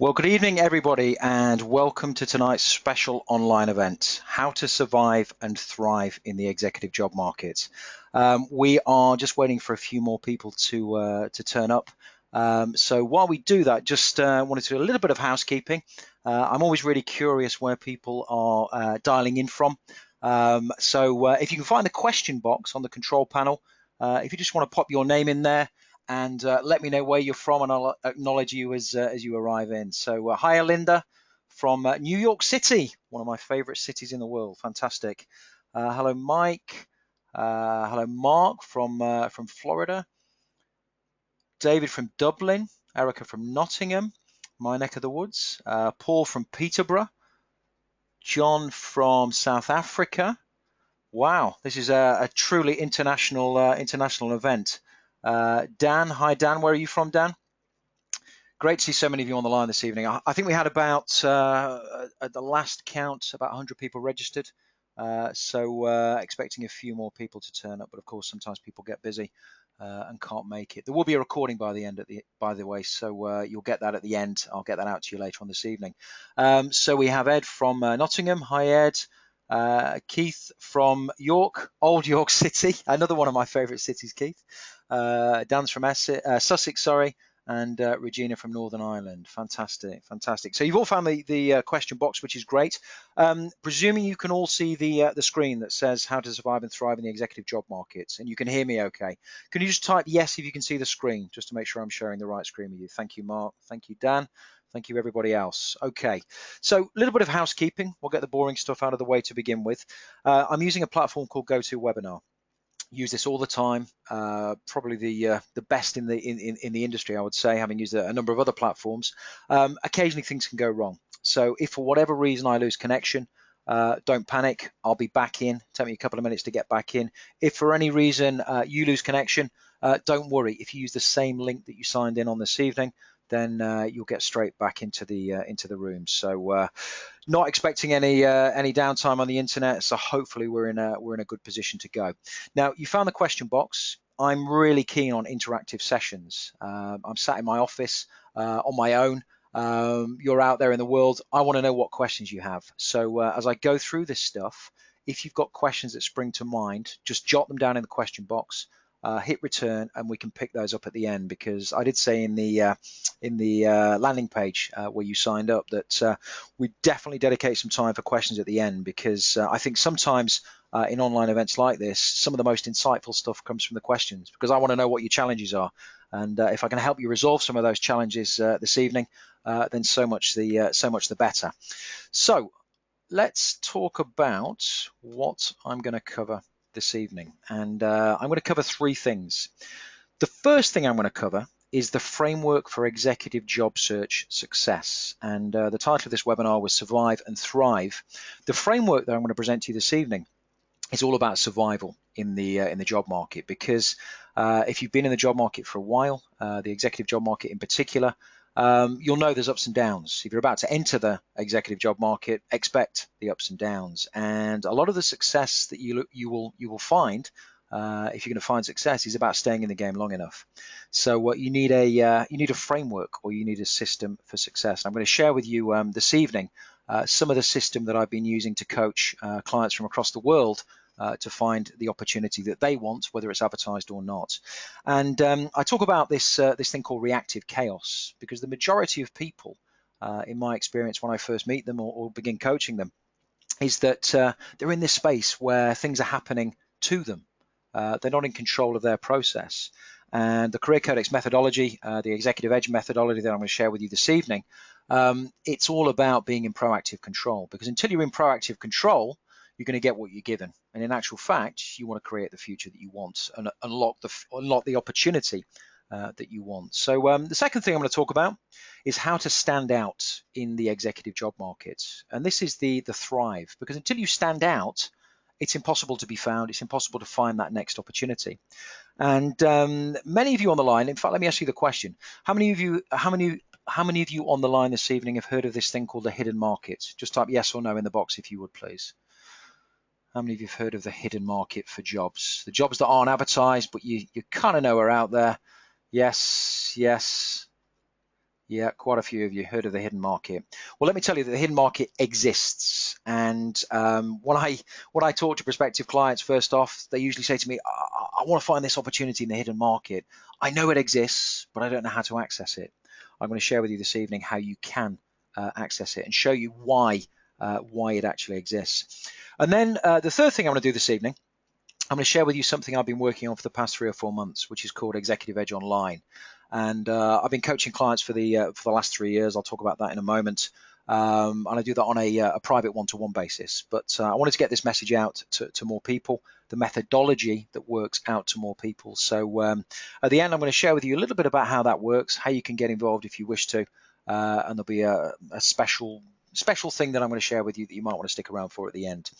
Well, good evening, everybody, and welcome to tonight's special online event, How to Survive and Thrive in the Executive Job Market. We are just waiting for a few more people to turn up. So while we do that, just wanted to do a little bit of housekeeping. I'm always really curious where people are dialing in from. So if you can find the question box on the control panel, if you just want to pop your name in there, and let me know where you're from, and I'll acknowledge you as you arrive in. So hi, Linda from New York City, one of my favorite cities in the world. Fantastic. Hello, Mike. Hello, Mark from Florida. David from Dublin. Erica from Nottingham, my neck of the woods. Paul from Peterborough. John from South Africa. Wow, this is a truly international event. Dan, hi Dan, where are you from, Dan? Great to see so many of you on the line this evening. I think we had about, at the last count, about 100 people registered. So expecting a few more people to turn up, but of course sometimes people get busy and can't make it. There will be a recording by the way, so you'll get that at the end. I'll get that out to you later on this evening. So we have Ed from Nottingham. Hi, Ed. Keith from York, Old York City, another one of my favourite cities, Keith. Dan's from Sussex, sorry, and Regina from Northern Ireland. Fantastic, fantastic. So you've all found the question box, which is great. Presuming you can all see the screen that says how to survive and thrive in the executive job markets, and you can hear me okay. Can you just type yes if you can see the screen, just to make sure I'm sharing the right screen with you? Thank you, Mark. Thank you, Dan. Thank you, everybody else. Okay, so a little bit of housekeeping. We'll get the boring stuff out of the way to begin with. I'm using a platform called GoToWebinar. Use this all the time. Probably the best in the industry, I would say, having used a number of other platforms. Occasionally things can go wrong. So if for whatever reason I lose connection, don't panic. I'll be back in. Take me a couple of minutes to get back in. If for any reason you lose connection, don't worry. If you use the same link that you signed in on this evening, then you'll get straight back into the room. So not expecting any downtime on the internet. So hopefully we're in a good position to go. Now you found the question box. I'm really keen on interactive sessions. I'm sat in my office on my own. You're out there in the world. I want to know what questions you have. So as I go through this stuff, if you've got questions that spring to mind, just jot them down in the question box. Hit return, and we can pick those up at the end, because I did say in the landing page where you signed up that we definitely dedicate some time for questions at the end, because I think sometimes in online events like this, some of the most insightful stuff comes from the questions, because I want to know what your challenges are, and if I can help you resolve some of those challenges this evening, then so much the better. So let's talk about what I'm going to cover this evening, and I'm going to cover three things. The first thing I'm going to cover is the framework for executive job search success, and the title of this webinar was Survive and Thrive. The framework that I'm going to present to you this evening is all about survival in the job market, because if you've been in the job market for a while, the executive job market in particular, you'll know there's ups and downs. If you're about to enter the executive job market, expect the ups and downs. And a lot of the success that you will find, if you're going to find success, is about staying in the game long enough. So what you need a framework, or you need a system for success. And I'm going to share with you this evening some of the system that I've been using to coach clients from across the world to find the opportunity that they want, whether it's advertised or not. And I talk about this thing called reactive chaos, because the majority of people, in my experience when I first meet them or begin coaching them, is that they're in this space where things are happening to them. They're not in control of their process. And the Career Codex methodology, the Executive Edge methodology that I'm going to share with you this evening, it's all about being in proactive control, because until you're in proactive control, you're going to get what you're given. And in actual fact, you want to create the future that you want and unlock the opportunity that you want. So the second thing I'm going to talk about is how to stand out in the executive job market. And this is the thrive, because until you stand out, it's impossible to be found. It's impossible to find that next opportunity. And many of you on the line, in fact, let me ask you the question: how many of you on the line this evening have heard of this thing called the hidden market? Just type yes or no in the box if you would, please. How many of you have heard of the hidden market for jobs? The jobs that aren't advertised, but you kind of know are out there. Yes, yes, Yeah, quite a few of you heard of the hidden market. Well, let me tell you that the hidden market exists. And when I talk to prospective clients, first off, they usually say to me, I want to find this opportunity in the hidden market. I know it exists, but I don't know how to access it. I'm going to share with you this evening how you can access it and show you why it actually exists. And then the third thing I want to do this evening, I'm going to share with you something I've been working on for the past 3 or 4 months, which is called Executive Edge Online. And I've been coaching clients for the last 3 years. I'll talk about that in a moment. And I do that on a private one-to-one basis. But I wanted to get this message out to more people, the methodology that works out to more people. So at the end, I'm going to share with you a little bit about how that works, how you can get involved if you wish to. And there'll be a special thing that I'm going to share with you that you might want to stick around for at the end.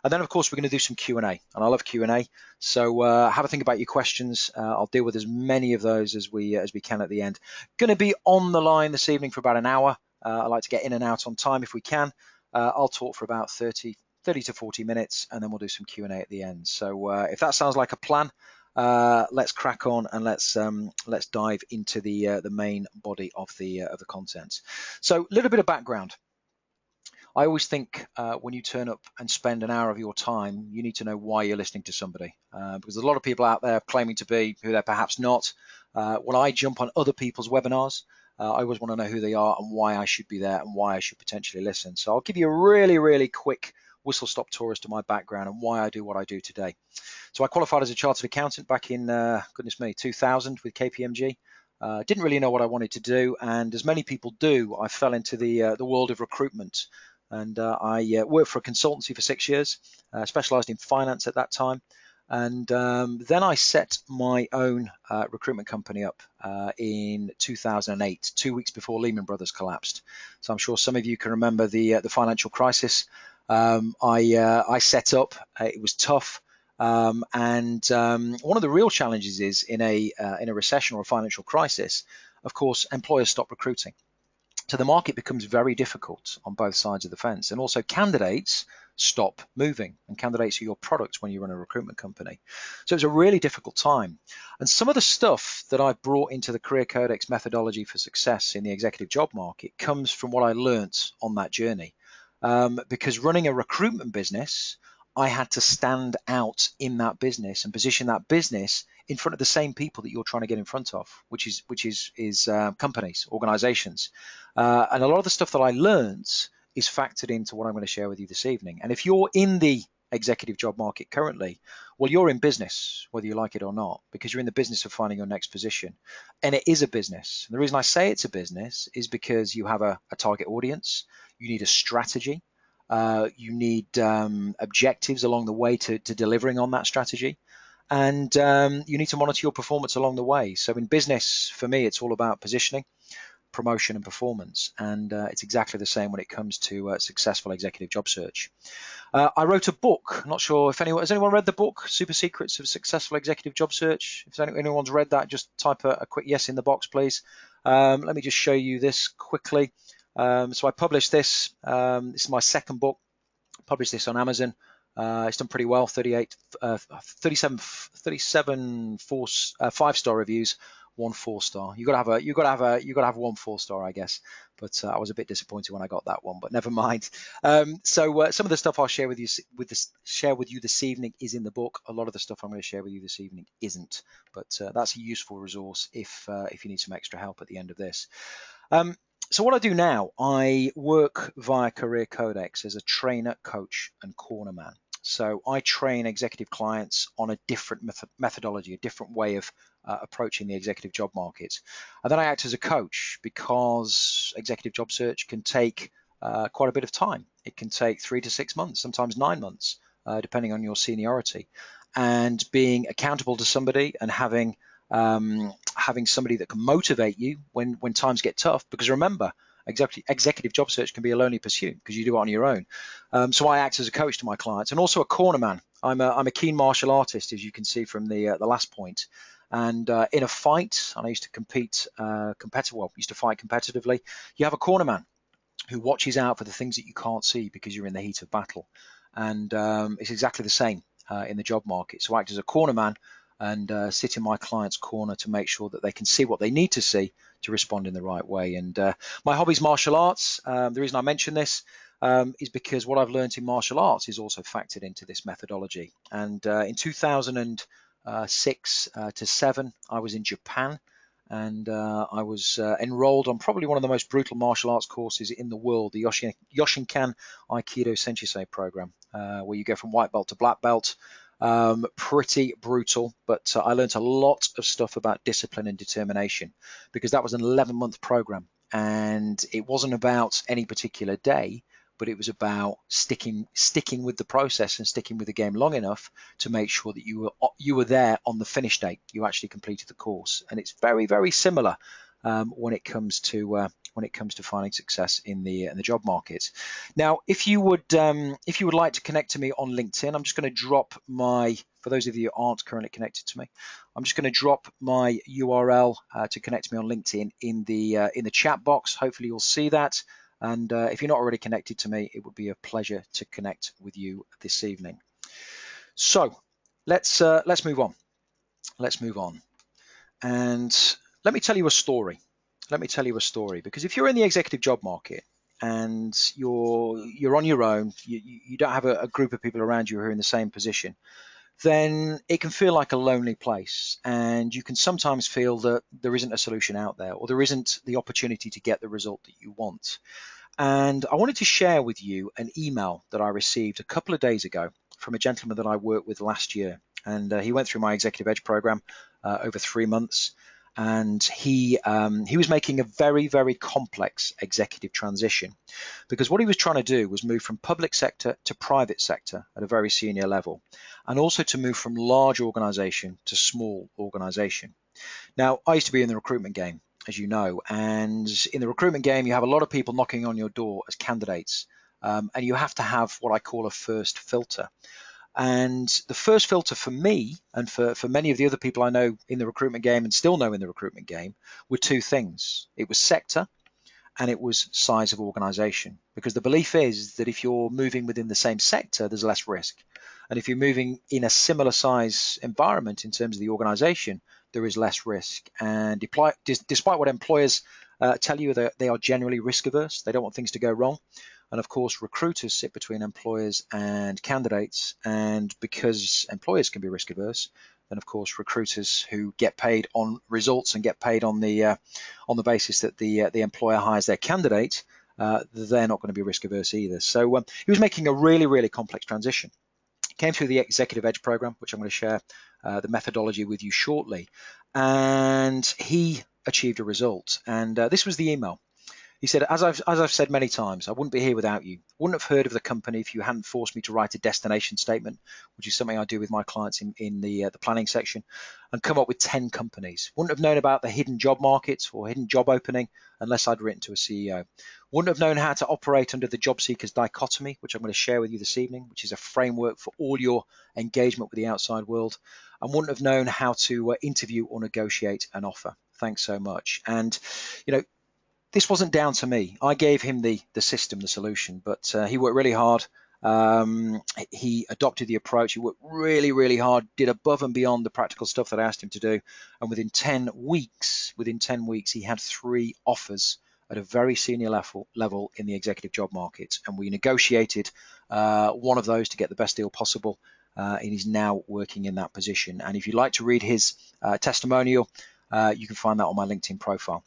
And then, of course, we're going to do some Q&A, and I love Q&A. So have a think about your questions. I'll deal with as many of those as we can at the end. Going to be on the line this evening for about an hour. I like to get in and out on time if we can. I'll talk for about 30 to 40 minutes, and then we'll do some Q&A at the end. So if that sounds like a plan, let's crack on and let's dive into the main body of the content. So a little bit of background. I always think when you turn up and spend an hour of your time, you need to know why you're listening to somebody, because there's a lot of people out there claiming to be who they're perhaps not. When I jump on other people's webinars, I always want to know who they are and why I should be there and why I should potentially listen. So I'll give you a really, really quick whistle-stop tour as to my background and why I do what I do today. So I qualified as a chartered accountant back in, goodness me, 2000 with KPMG. Didn't really know what I wanted to do, and as many people do, I fell into the world of recruitment. And I worked for a consultancy for 6 years, specialized in finance at that time. And then I set my own recruitment company up in 2008, 2 weeks before Lehman Brothers collapsed. So I'm sure some of you can remember the financial crisis. I set up. It was tough. And one of the real challenges is in a recession or a financial crisis, of course, employers stop recruiting. So the market becomes very difficult on both sides of the fence. And also candidates stop moving, and candidates are your product when you run a recruitment company. So it's a really difficult time. And some of the stuff that I've brought into the Career Codex methodology for success in the executive job market comes from what I learnt on that journey. Because running a recruitment business, I had to stand out in that business and position that business in front of the same people that you're trying to get in front of, which is companies, organizations. And a lot of the stuff that I learned is factored into what I'm going to share with you this evening. And if you're in the executive job market currently, well, you're in business, whether you like it or not, because you're in the business of finding your next position. And it is a business. And the reason I say it's a business is because you have a target audience, you need a strategy, you need objectives along the way to delivering on that strategy. And you need to monitor your performance along the way. So in business, for me, it's all about positioning, promotion, and performance. And it's exactly the same when it comes to successful executive job search. I wrote a book. I'm not sure if has anyone read the book, Super Secrets of Successful Executive Job Search? If anyone's read that, just type a quick yes in the box, please. Let me just show you this quickly. So I published this. This is my second book. Published this on Amazon. It's done pretty well. 37 5-star reviews, 1 4-star. You got to have 1 4-star, I guess. But I was a bit disappointed when I got that one. But never mind. So some of the stuff I'll share with you this evening is in the book. A lot of the stuff I'm going to share with you this evening isn't. But that's a useful resource if you need some extra help at the end of this. So what I do now, I work via Career Codex as a trainer, coach, and cornerman. So I train executive clients on a different methodology, a different way of approaching the executive job market. And then I act as a coach because executive job search can take quite a bit of time. It can take 3 to 6 months, sometimes 9 months, depending on your seniority. And being accountable to somebody and having somebody that can motivate you when times get tough, because remember, executive job search can be a lonely pursuit because you do it on your own. So I act as a coach to my clients and also a cornerman. I'm a keen martial artist, as you can see from the last point. And in a fight, and I used to fight competitively, you have a cornerman who watches out for the things that you can't see because you're in the heat of battle. And it's exactly the same in the job market. So I act as a cornerman and sit in my client's corner to make sure that they can see what they need to see respond in the right way. And my hobby is martial arts. The reason I mention this is because what I've learned in martial arts is also factored into this methodology. And in 2006 to 7, I was in Japan, and I was enrolled on probably one of the most brutal martial arts courses in the world, the Yoshinkan Aikido Sensei program, where you go from white belt to black belt. Pretty brutal, but I learned a lot of stuff about discipline and determination, because that was an 11-month program, and it wasn't about any particular day, but it was about sticking with the process and sticking with the game long enough to make sure that you were there on the finish date. You actually completed the course, and it's very, very similar when it comes to finding success in the job market. Now, if you would like to connect to me on LinkedIn, I'm just going to drop for those of you who aren't currently connected to me, I'm just going to drop my URL to connect to me on LinkedIn in the chat box. Hopefully you'll see that. And if you're not already connected to me, it would be a pleasure to connect with you this evening. So let's move on. Let's move on. And let me tell you a story. Because if you're in the executive job market and you're on your own, you don't have a group of people around you who are in the same position, then it can feel like a lonely place, and you can sometimes feel that there isn't a solution out there, or there isn't the opportunity to get the result that you want. And I wanted to share with you an email that I received a couple of days ago from a gentleman that I worked with last year. And he went through my Executive Edge program over 3 months. And he was making a very, very complex executive transition, because what he was trying to do was move from public sector to private sector at a very senior level, and also to move from large organization to small organization. Now, I used to be in the recruitment game, as you know, and in the recruitment game, you have a lot of people knocking on your door as candidates, and you have to have what I call a first filter. And the first filter for me, and for many of the other people I know in the recruitment game and still know in the recruitment game, were two things. It was sector, and it was size of organization. Because the belief is that if you're moving within the same sector, there's less risk. And if you're moving in a similar size environment in terms of the organization, there is less risk. And despite what employers tell you, that they are generally risk averse, they don't want things to go wrong. And of course, recruiters sit between employers and candidates. And because employers can be risk averse, then of course recruiters who get paid on results and get paid on the basis that the employer hires their candidate, they're not going to be risk averse either. So he was making a really, really complex transition. Came through the Executive Edge program, which I'm going to share the methodology with you shortly, and he achieved a result. And this was the email. He said, as I've said many times, I wouldn't be here without you. Wouldn't have heard of the company if you hadn't forced me to write a destination statement, which is something I do with my clients in the planning section, and come up with 10 companies. Wouldn't have known about the hidden job market or hidden job opening unless I'd written to a CEO. Wouldn't have known how to operate under the job seeker's dichotomy, which I'm going to share with you this evening, which is a framework for all your engagement with the outside world. And wouldn't have known how to interview or negotiate an offer. Thanks so much. And, this wasn't down to me. I gave him the system, the solution, but he worked really hard. He adopted the approach. He worked really, really hard, did above and beyond the practical stuff that I asked him to do. And within 10 weeks, he had 3 offers at a very senior level in the executive job market. And we negotiated one of those to get the best deal possible. And he's now working in that position. And if you'd like to read his testimonial, you can find that on my LinkedIn profile.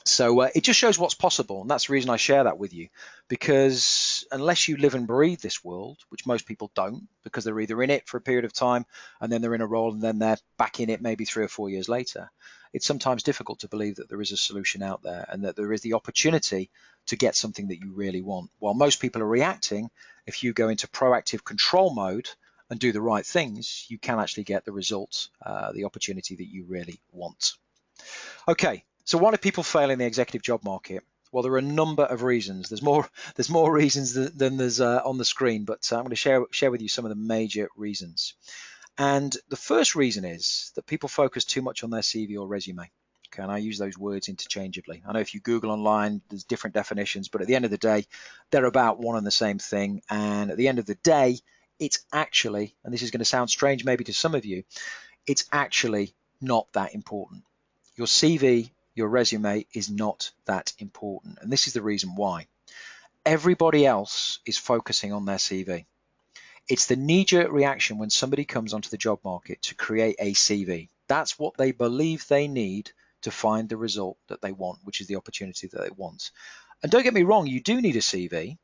So it just shows what's possible, and that's the reason I share that with you, because unless you live and breathe this world, which most people don't, because they're either in it for a period of time and then they're in a role and then they're back in it maybe 3 or 4 years later, it's sometimes difficult to believe that there is a solution out there and that there is the opportunity to get something that you really want. While most people are reacting, if you go into proactive control mode and do the right things, you can actually get the results, the opportunity that you really want. Okay. So why do people fail in the executive job market? Well, there are a number of reasons. There's more reasons than there's on the screen, but I'm going to share with you some of the major reasons. And the first reason is that people focus too much on their CV or resume. Okay, and I use those words interchangeably. I know if you Google online, there's different definitions, but at the end of the day, they're about one and the same thing. And at the end of the day, it's actually, and this is going to sound strange maybe to some of you, it's actually not that important. Your CV your resume is not that important. And this is the reason why. Everybody else is focusing on their CV. It's the knee-jerk reaction when somebody comes onto the job market to create a CV. That's what they believe they need to find the result that they want, which is the opportunity that they want. And don't get me wrong, you do need a CV,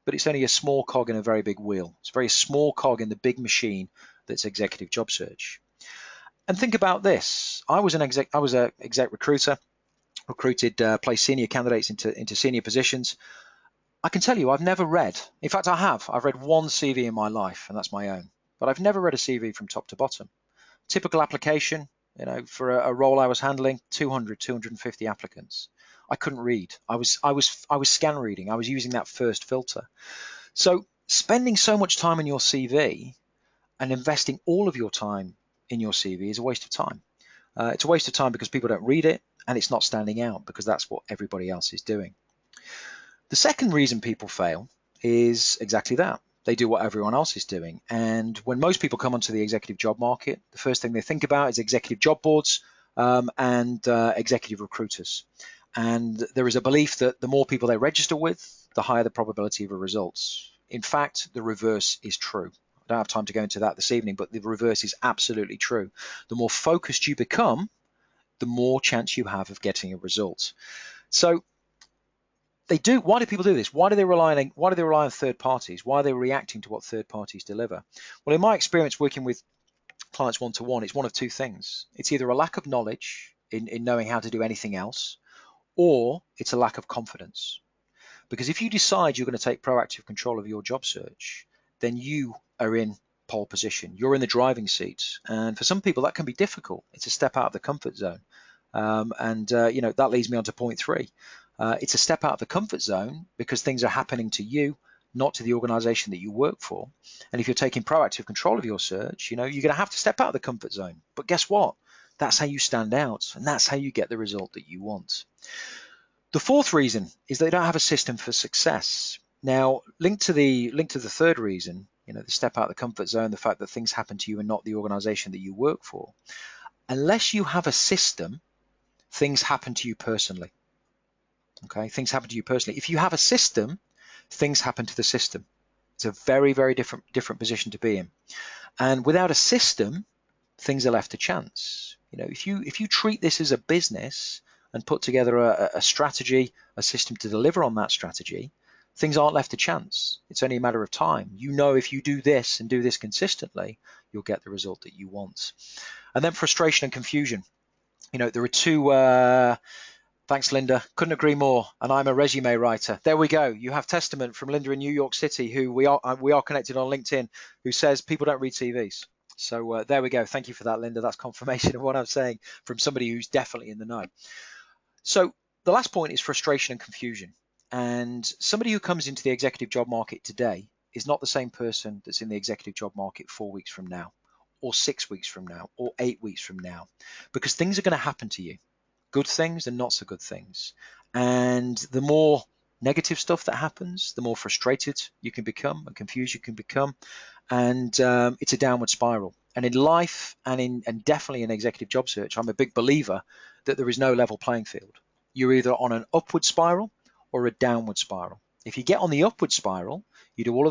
but it's only a small cog in a very big wheel. It's a very small cog in the big machine that's executive job search. And think about this. I was an exec recruiter, placed senior candidates into senior positions. I can tell you I've never read, in fact I have, I've read one CV in my life, and that's my own, but I've never read a CV from top to bottom. Typical application, for a role I was handling, 200, 250 applicants. I couldn't read. I was scan reading. I was using that first filter. So spending so much time in your CV and investing all of your time in your CV is a waste of time. It's a waste of time because people don't read it, and it's not standing out because that's what everybody else is doing. The second reason people fail is exactly that. They do what everyone else is doing. And when most people come onto the executive job market, the first thing they think about is executive job boards and executive recruiters. And there is a belief that the more people they register with, the higher the probability of a result. In fact, the reverse is true. I don't have time to go into that this evening, but the reverse is absolutely true. The more focused you become, the more chance you have of getting a result. So why do people do this? Why do they rely on third parties? Why are they reacting to what third parties deliver? Well, in my experience working with clients one-to-one, it's one of two things. It's either a lack of knowledge in knowing how to do anything else, or it's a lack of confidence. Because if you decide you're going to take proactive control of your job search, then you are in pole position. You're in the driving seat. And for some people, that can be difficult. It's a step out of the comfort zone. That leads me on to point 3. It's a step out of the comfort zone because things are happening to you, not to the organization that you work for. And if you're taking proactive control of your search, you're going to have to step out of the comfort zone. But guess what? That's how you stand out, and that's how you get the result that you want. The fourth reason is they don't have a system for success. Now, linked to the third reason, the step out of the comfort zone, the fact that things happen to you and not the organization that you work for. Unless you have a system, things happen to you personally. Okay, things happen to you personally. If you have a system, things happen to the system. It's a very, very different position to be in. And without a system, things are left to chance. If you treat this as a business and put together a strategy, a system to deliver on that strategy, things aren't left to chance. It's only a matter of time. If you do this and do this consistently, you'll get the result that you want. And then frustration and confusion. There are two. Thanks, Linda. Couldn't agree more. And I'm a resume writer. There we go. You have testament from Linda in New York City, who we are connected on LinkedIn, who says people don't read CVs. So there we go. Thank you for that, Linda. That's confirmation of what I'm saying from somebody who's definitely in the know. So the last point is frustration and confusion. And somebody who comes into the executive job market today is not the same person that's in the executive job market 4 weeks from now, or 6 weeks from now, or 8 weeks from now, because things are going to happen to you. Good things and not so good things. And the more negative stuff that happens, the more frustrated you can become and confused you can become. And it's a downward spiral. And in life and definitely in executive job search, I'm a big believer that there is no level playing field. You're either on an upward spiral or a downward spiral. If you get on the upward spiral, you do all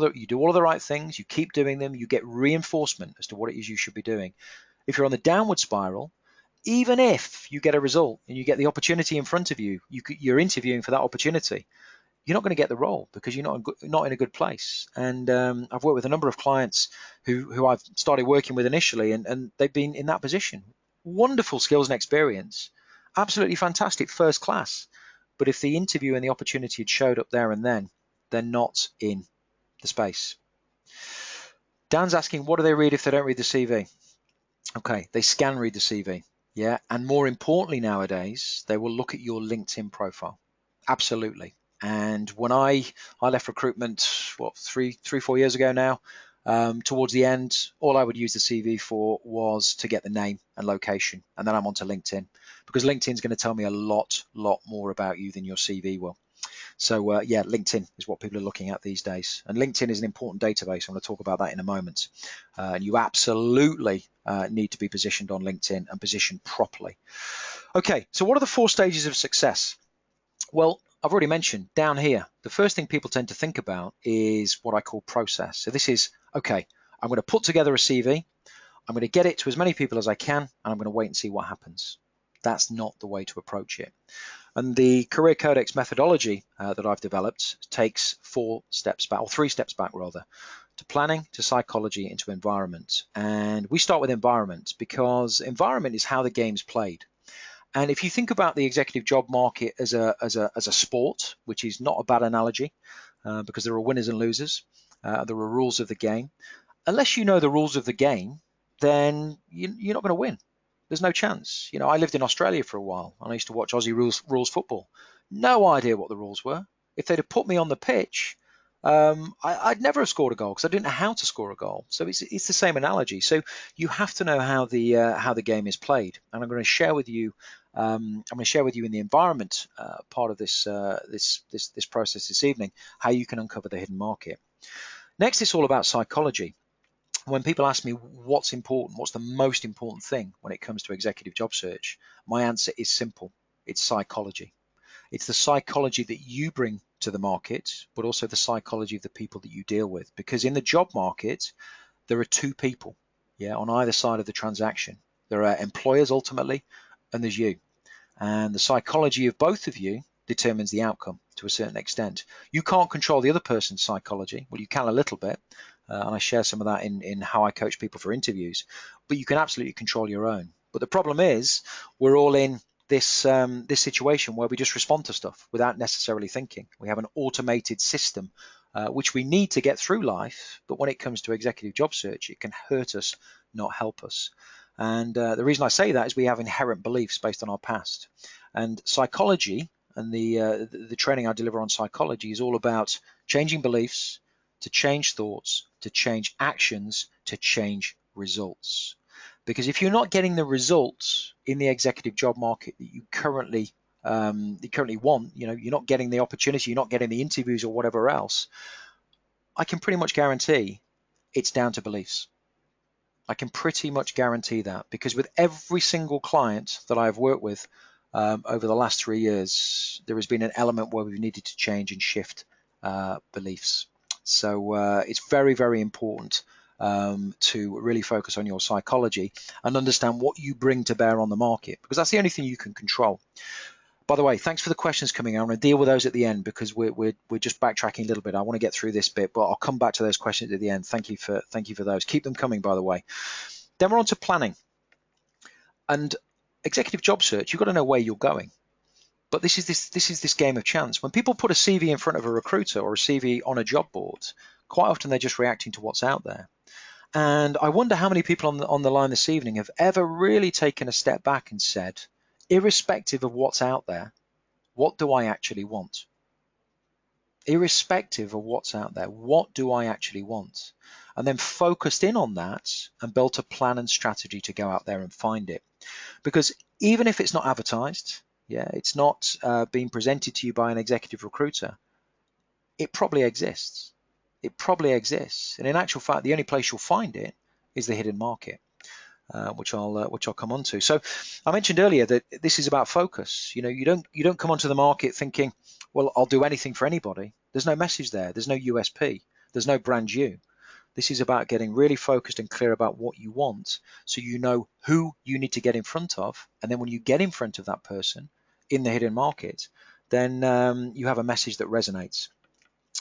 of the right things, you keep doing them, you get reinforcement as to what it is you should be doing. If you're on the downward spiral, even if you get a result and you get the opportunity in front of you, you're interviewing for that opportunity, you're not going to get the role because you're not in a good place. And I've worked with a number of clients who I've started working with initially, and they've been in that position. Wonderful skills and experience, absolutely fantastic, first class. But if the interview and the opportunity had showed up there and then, they're not in the space. Dan's asking, what do they read if they don't read the CV? Okay, they scan read the CV. Yeah, and more importantly nowadays, they will look at your LinkedIn profile. Absolutely. And when I left recruitment, 3-4 years ago now, towards the end, all I would use the CV for was to get the name and location, and then I'm onto LinkedIn, because LinkedIn is going to tell me a lot more about you than your CV will. So yeah, LinkedIn is what people are looking at these days. And LinkedIn is an important database. I'm going to talk about that in a moment. And you absolutely need to be positioned on LinkedIn and positioned properly. Okay, so what are the 4 stages of success? Well, I've already mentioned down here, the first thing people tend to think about is what I call process. So this is, okay, I'm going to put together a CV. I'm going to get it to as many people as I can, and I'm going to wait and see what happens. That's not the way to approach it. And the Career Codex methodology that I've developed takes 4 steps back, or 3 steps back rather, to planning, to psychology, and to environment. And we start with environment because environment is how the game's played. And if you think about the executive job market as a sport, which is not a bad analogy, because there are winners and losers, there are rules of the game. Unless you know the rules of the game, then you're not going to win. There's no chance. I lived in Australia for a while, and I used to watch Aussie rules football. No idea what the rules were. If they'd have put me on the pitch, I'd never have scored a goal because I didn't know how to score a goal. So it's the same analogy. So you have to know how the game is played, and I'm going to share with you. I'm going to share with you in the environment part of this process this evening how you can uncover the hidden market. Next, it's all about psychology. When people ask me what's important, what's the most important thing when it comes to executive job search, my answer is simple. It's psychology. It's the psychology that you bring to the market, but also the psychology of the people that you deal with. Because in the job market, there are 2 people, on either side of the transaction. There are employers ultimately, and there's you. And the psychology of both of you determines the outcome to a certain extent. You can't control the other person's psychology. Well, you can a little bit, and I share some of that in how I coach people for interviews, but you can absolutely control your own. But the problem is we're all in this situation where we just respond to stuff without necessarily thinking. We have an automated system which we need to get through life, but when it comes to executive job search, it can hurt us, not help us. And the reason I say that is we have inherent beliefs based on our past. And psychology and the training I deliver on psychology is all about changing beliefs, to change thoughts, to change actions, to change results. Because if you're not getting the results in the executive job market that you currently want, you're not getting the opportunity, you're not getting the interviews or whatever else, I can pretty much guarantee it's down to beliefs. I can pretty much guarantee that, because with every single client that I've worked with over the last 3 years, there has been an element where we've needed to change and shift beliefs. So it's very, very important to really focus on your psychology and understand what you bring to bear on the market, because that's the only thing you can control. By the way, thanks for the questions coming in. I'm going to deal with those at the end because we're just backtracking a little bit. I want to get through this bit, but I'll come back to those questions at the end. Thank you for those. Keep them coming, by the way. Then we're on to planning. And executive job search, you've got to know where you're going. But this is this game of chance. When people put a CV in front of a recruiter or a CV on a job board, quite often they're just reacting to what's out there. And I wonder how many people on the line this evening have ever really taken a step back and said, irrespective of what's out there, what do I actually want? Irrespective of what's out there, what do I actually want? And then focused in on that and built a plan and strategy to go out there and find it. Because even if it's not advertised, it's not being presented to you by an executive recruiter, it probably exists. It probably exists. And in actual fact, the only place you'll find it is the hidden market. Which I'll come on to. So I mentioned earlier that this is about focus. You don't come onto the market thinking, well, I'll do anything for anybody. There's no message there. There's no USP. There's no brand you. This is about getting really focused and clear about what you want, so you know who you need to get in front of, and then when you get in front of that person in the hidden market, then you have a message that resonates.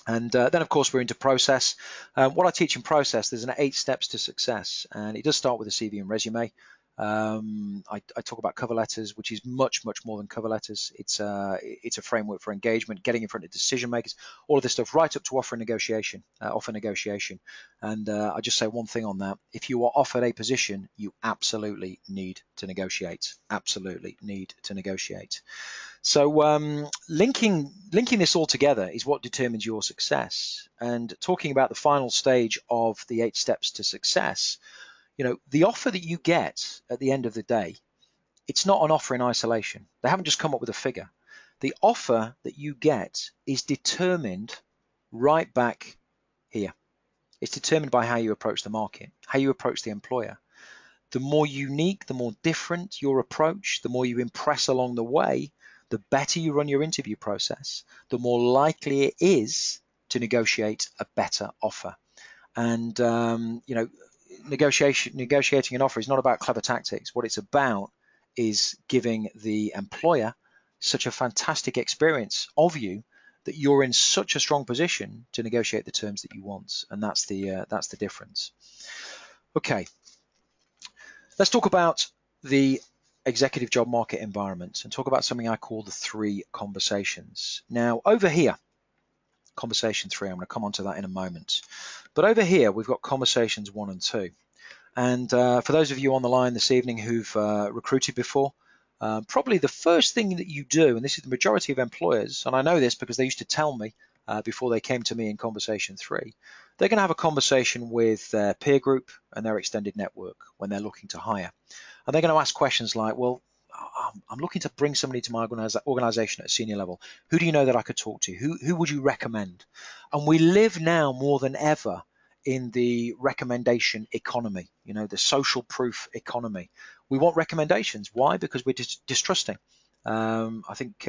And then, of course, we're into process. What I teach in process, there's 8 steps to success, and it does start with a CV and resume. I talk about cover letters, which is much, much more than cover letters. It's a framework for engagement, getting in front of decision makers, all of this stuff, right up to offer negotiation. And I just say one thing on that: if you are offered a position, you absolutely need to negotiate. Absolutely need to negotiate. So linking this all together is what determines your success. And talking about the final stage of the 8 steps to success, the offer that you get at the end of the day, it's not an offer in isolation. They haven't just come up with a figure. The offer that you get is determined right back here. It's determined by how you approach the market, how you approach the employer. The more unique, the more different your approach, the more you impress along the way, the better you run your interview process, the more likely it is to negotiate a better offer. And negotiating an offer is not about clever tactics. What it's about is giving the employer such a fantastic experience of you that you're in such a strong position to negotiate the terms that you want, and that's the difference. Okay, let's talk about the executive job market environment and talk about something I call the 3 conversations. Now, over here, conversation 3, I'm going to come on to that in a moment. But over here, we've got conversations 1 and 2. And for those of you on the line this evening who've recruited before, probably the first thing that you do, and this is the majority of employers, and I know this because they used to tell me before they came to me in conversation 3, they're going to have a conversation with their peer group and their extended network when they're looking to hire. And they're going to ask questions like, well, I'm looking to bring somebody to my organization at a senior level. Who do you know that I could talk to? Who would you recommend? And we live now more than ever in the recommendation economy, the social proof economy. We want recommendations. Why? Because we're distrusting. I think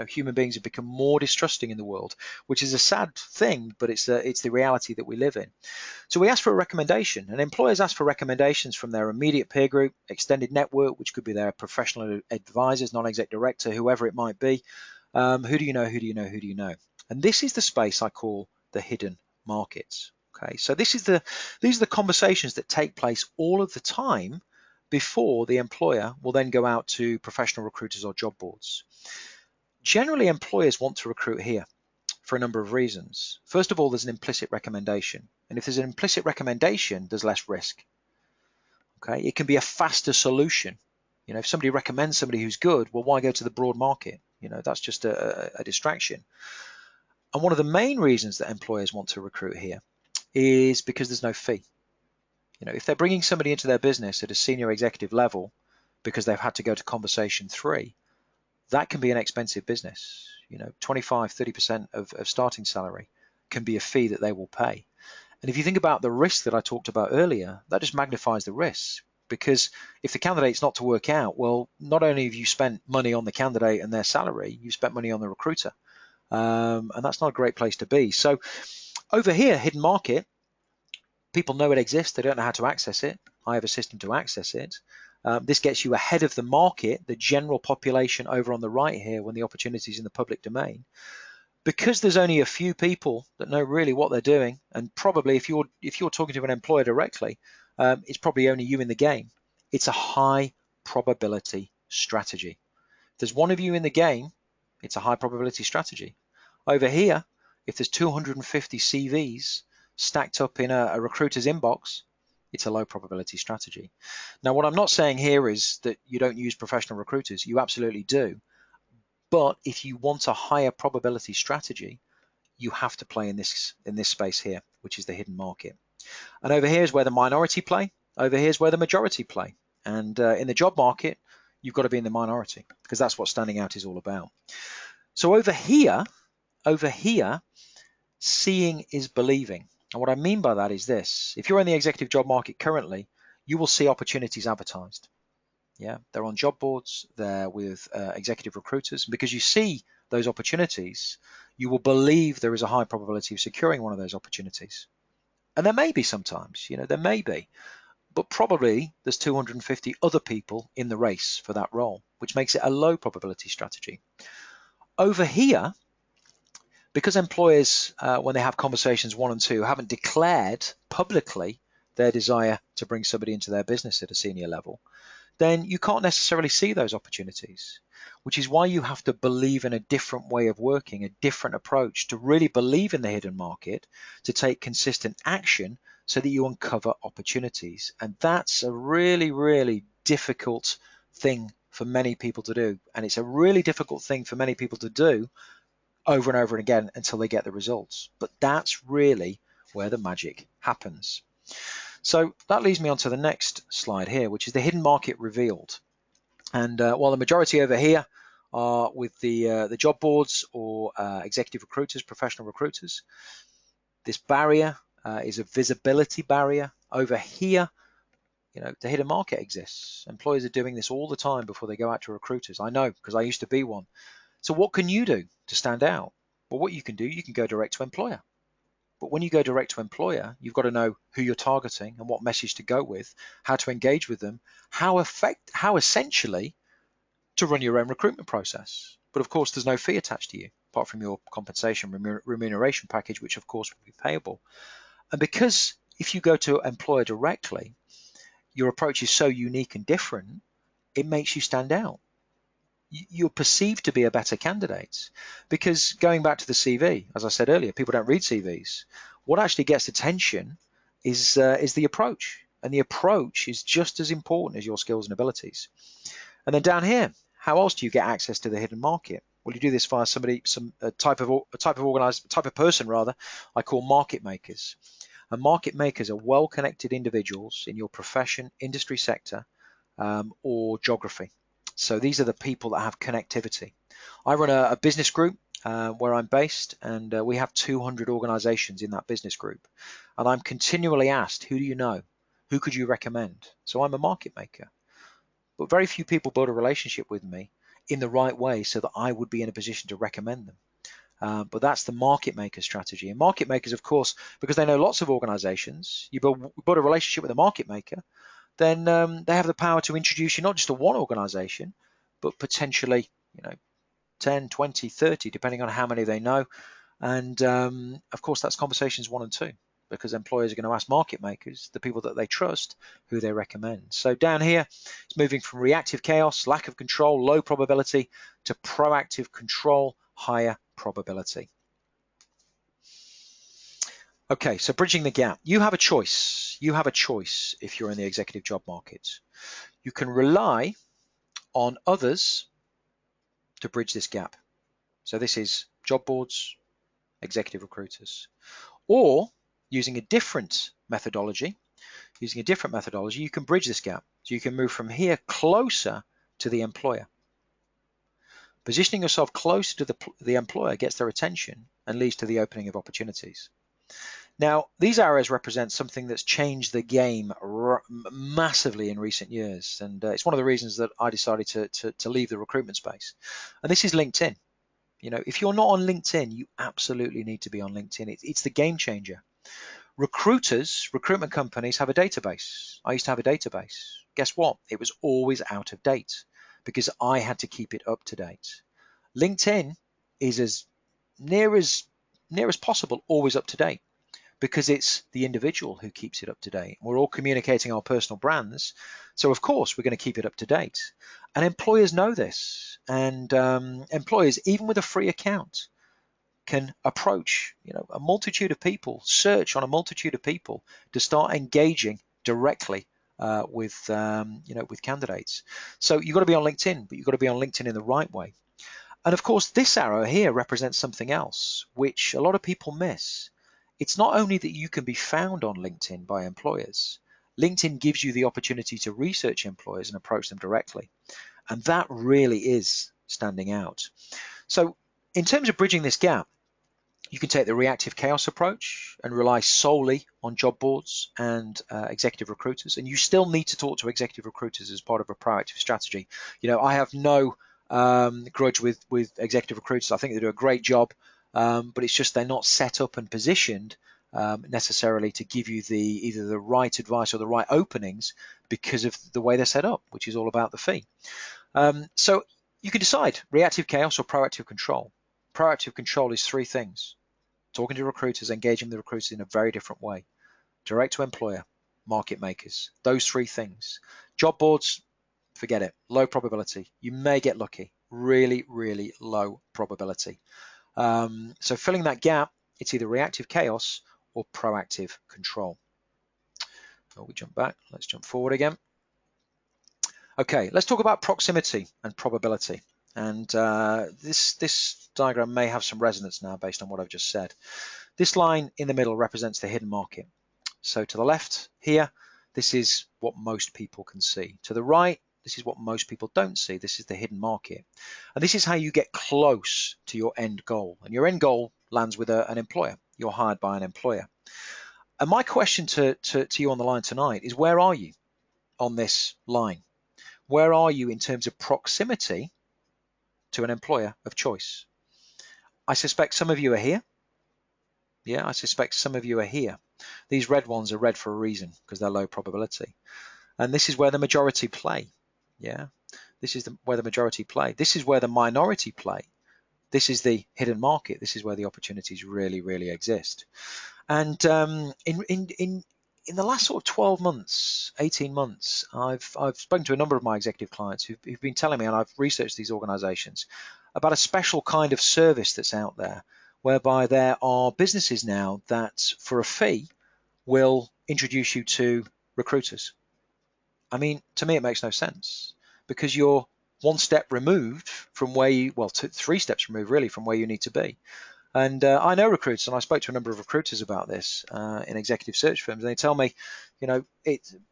human beings have become more distrusting in the world, which is a sad thing, but it's the reality that we live in. So we ask for a recommendation, and employers ask for recommendations from their immediate peer group, extended network, which could be their professional advisors, non-exec director, whoever it might be. Who do you know? Who do you know? Who do you know? And this is the space I call the hidden markets. Okay, so these are the conversations that take place all of the time before the employer will then go out to professional recruiters or job boards. Generally, employers want to recruit here for a number of reasons. First of all, there's an implicit recommendation. And if there's an implicit recommendation, there's less risk. Okay, it can be a faster solution. If somebody recommends somebody who's good, well, why go to the broad market? That's just a distraction. And one of the main reasons that employers want to recruit here is because there's no fee. If they're bringing somebody into their business at a senior executive level because they've had to go to conversation 3, that can be an expensive business. 25-30% of starting salary can be a fee that they will pay. And if you think about the risk that I talked about earlier, that just magnifies the risks, because if the candidate's not to work out, well, not only have you spent money on the candidate and their salary, you've spent money on the recruiter. And that's not a great place to be. So over here, hidden market, people know it exists. They don't know how to access it. I have a system to access it. This gets you ahead of the market, the general population over on the right here, when the opportunity is in the public domain. Because there's only a few people that know really what they're doing, and probably if you're talking to an employer directly, it's probably only you in the game. It's a high probability strategy. If there's one of you in the game, it's a high probability strategy. Over here, if there's 250 CVs stacked up in a recruiter's inbox, it's a low probability strategy. Now, what I'm not saying here is that you don't use professional recruiters. You absolutely do. But if you want a higher probability strategy, you have to play in this space here, which is the hidden market. And over here is where the minority play. Over here is where the majority play. And in the job market, you've got to be in the minority, because that's what standing out is all about. So over here, seeing is believing. And what I mean by that is this: if you're in the executive job market currently, you will see opportunities advertised. Yeah, they're on job boards, they're with executive recruiters. Because you see those opportunities, you will believe there is a high probability of securing one of those opportunities. And there may be sometimes, there may be, but probably there's 250 other people in the race for that role, which makes it a low probability strategy. Over here, because employers, when they have conversations 1 and 2, haven't declared publicly their desire to bring somebody into their business at a senior level, then you can't necessarily see those opportunities, which is why you have to believe in a different way of working, a different approach, to really believe in the hidden market, to take consistent action so that you uncover opportunities. And that's a really, really difficult thing for many people to do. And it's a really difficult thing for many people to do over and over again until they get the results. But that's really where the magic happens. So that leads me on to the next slide here, which is the hidden market revealed. And while the majority over here are with the job boards or executive recruiters, professional recruiters. This barrier is a visibility barrier. Over here, the hidden market exists. Employers are doing this all the time before they go out to recruiters. I know, because I used to be one. So what can you do to stand out? Well, what you can do, you can go direct to employer. But when you go direct to employer, you've got to know who you're targeting and what message to go with, how to engage with them, how essentially to run your own recruitment process. But of course, there's no fee attached to you, apart from your compensation remuneration package, which of course will be payable. And because if you go to employer directly, your approach is so unique and different, it makes you stand out. You're perceived to be a better candidate, because going back to the CV, as I said earlier, people don't read CVs. What actually gets attention is the approach, and the approach is just as important as your skills and abilities. And then down here, how else do you get access to the hidden market? Well, you do this via a type of person rather, I call market makers. And market makers are well-connected individuals in your profession, industry sector, or geography. So these are the people that have connectivity. I run a business group where I'm based, and we have 200 organizations in that business group. And I'm continually asked, who do you know? Who could you recommend? So I'm a market maker. But very few people build a relationship with me in the right way so that I would be in a position to recommend them. But that's the market maker strategy. And market makers, of course, because they know lots of organizations, you build a relationship with a market maker, then they have the power to introduce you not just to one organization, but potentially 10, 20, 30, depending on how many they know. And of course, that's conversations 1 and 2, because employers are going to ask market makers, the people that they trust, who they recommend. So down here, it's moving from reactive chaos, lack of control, low probability, to proactive control, higher probability. Okay, so bridging the gap. You have a choice. You have a choice if you're in the executive job market. You can rely on others to bridge this gap. So this is job boards, executive recruiters. Or using a different methodology, you can bridge this gap. So you can move from here closer to the employer. Positioning yourself closer to the employer gets their attention and leads to the opening of opportunities. Now, these arrows represent something that's changed the game massively in recent years, and it's one of the reasons that I decided to leave the recruitment space. And this is LinkedIn. If you're not on LinkedIn, you absolutely need to be on LinkedIn. It's the game changer. Recruitment companies have a database. I used to have a database. Guess what? It was always out of date because I had to keep it up to date. LinkedIn is as near as possible always up to date, because it's the individual who keeps it up to date. We're all communicating our personal brands, so of course we're going to keep it up to date. And employers know this, and employers, even with a free account, can approach a multitude of people, search on a multitude of people to start engaging directly with candidates. So you've got to be on LinkedIn, but you've got to be on LinkedIn in the right way. And of course, this arrow here represents something else, which a lot of people miss. It's not only that you can be found on LinkedIn by employers. LinkedIn gives you the opportunity to research employers and approach them directly. And that really is standing out. So in terms of bridging this gap, you can take the reactive chaos approach and rely solely on job boards and executive recruiters. And you still need to talk to executive recruiters as part of a proactive strategy. I have no grudge with executive recruiters. I think they do a great job. But it's just they're not set up and positioned necessarily to give you either the right advice or the right openings because of the way they're set up, which is all about the fee. So you can decide reactive chaos or proactive control. Proactive control is 3 things: talking to recruiters, engaging the recruiters in a very different way, direct to employer, market makers, those 3 things. Job boards, forget it, low probability. You may get lucky, really, really low probability. So filling that gap, it's either reactive chaos or proactive control. So we jump back, let's jump forward again. Okay, let's talk about proximity and probability. And this diagram may have some resonance now based on what I've just said. This line in the middle represents the hidden market. So to the left here, this is what most people can see. To the right, This is what most people don't see. This is the hidden market. And this is how you get close to your end goal. And your end goal lands with an employer. You're hired by an employer. And my question to you on the line tonight is, where are you on this line? Where are you in terms of proximity to an employer of choice? I suspect some of you are here. Yeah, I suspect some of you are here. These red ones are red for a reason, because they're low probability. And this is where the majority play. Yeah, this is where the majority play. This is where the minority play. This is the hidden market. This is where the opportunities really, really exist. And in the last sort of 12 months, 18 months, I've spoken to a number of my executive clients who've been telling me, and I've researched these organizations, about a special kind of service that's out there, whereby there are businesses now that, for a fee, will introduce you to recruiters. I mean, to me, it makes no sense, because you're one step removed from where you, well, three steps removed really from where you need to be. And I know recruiters, and I spoke to a number of recruiters about this in executive search firms, and they tell me, you know,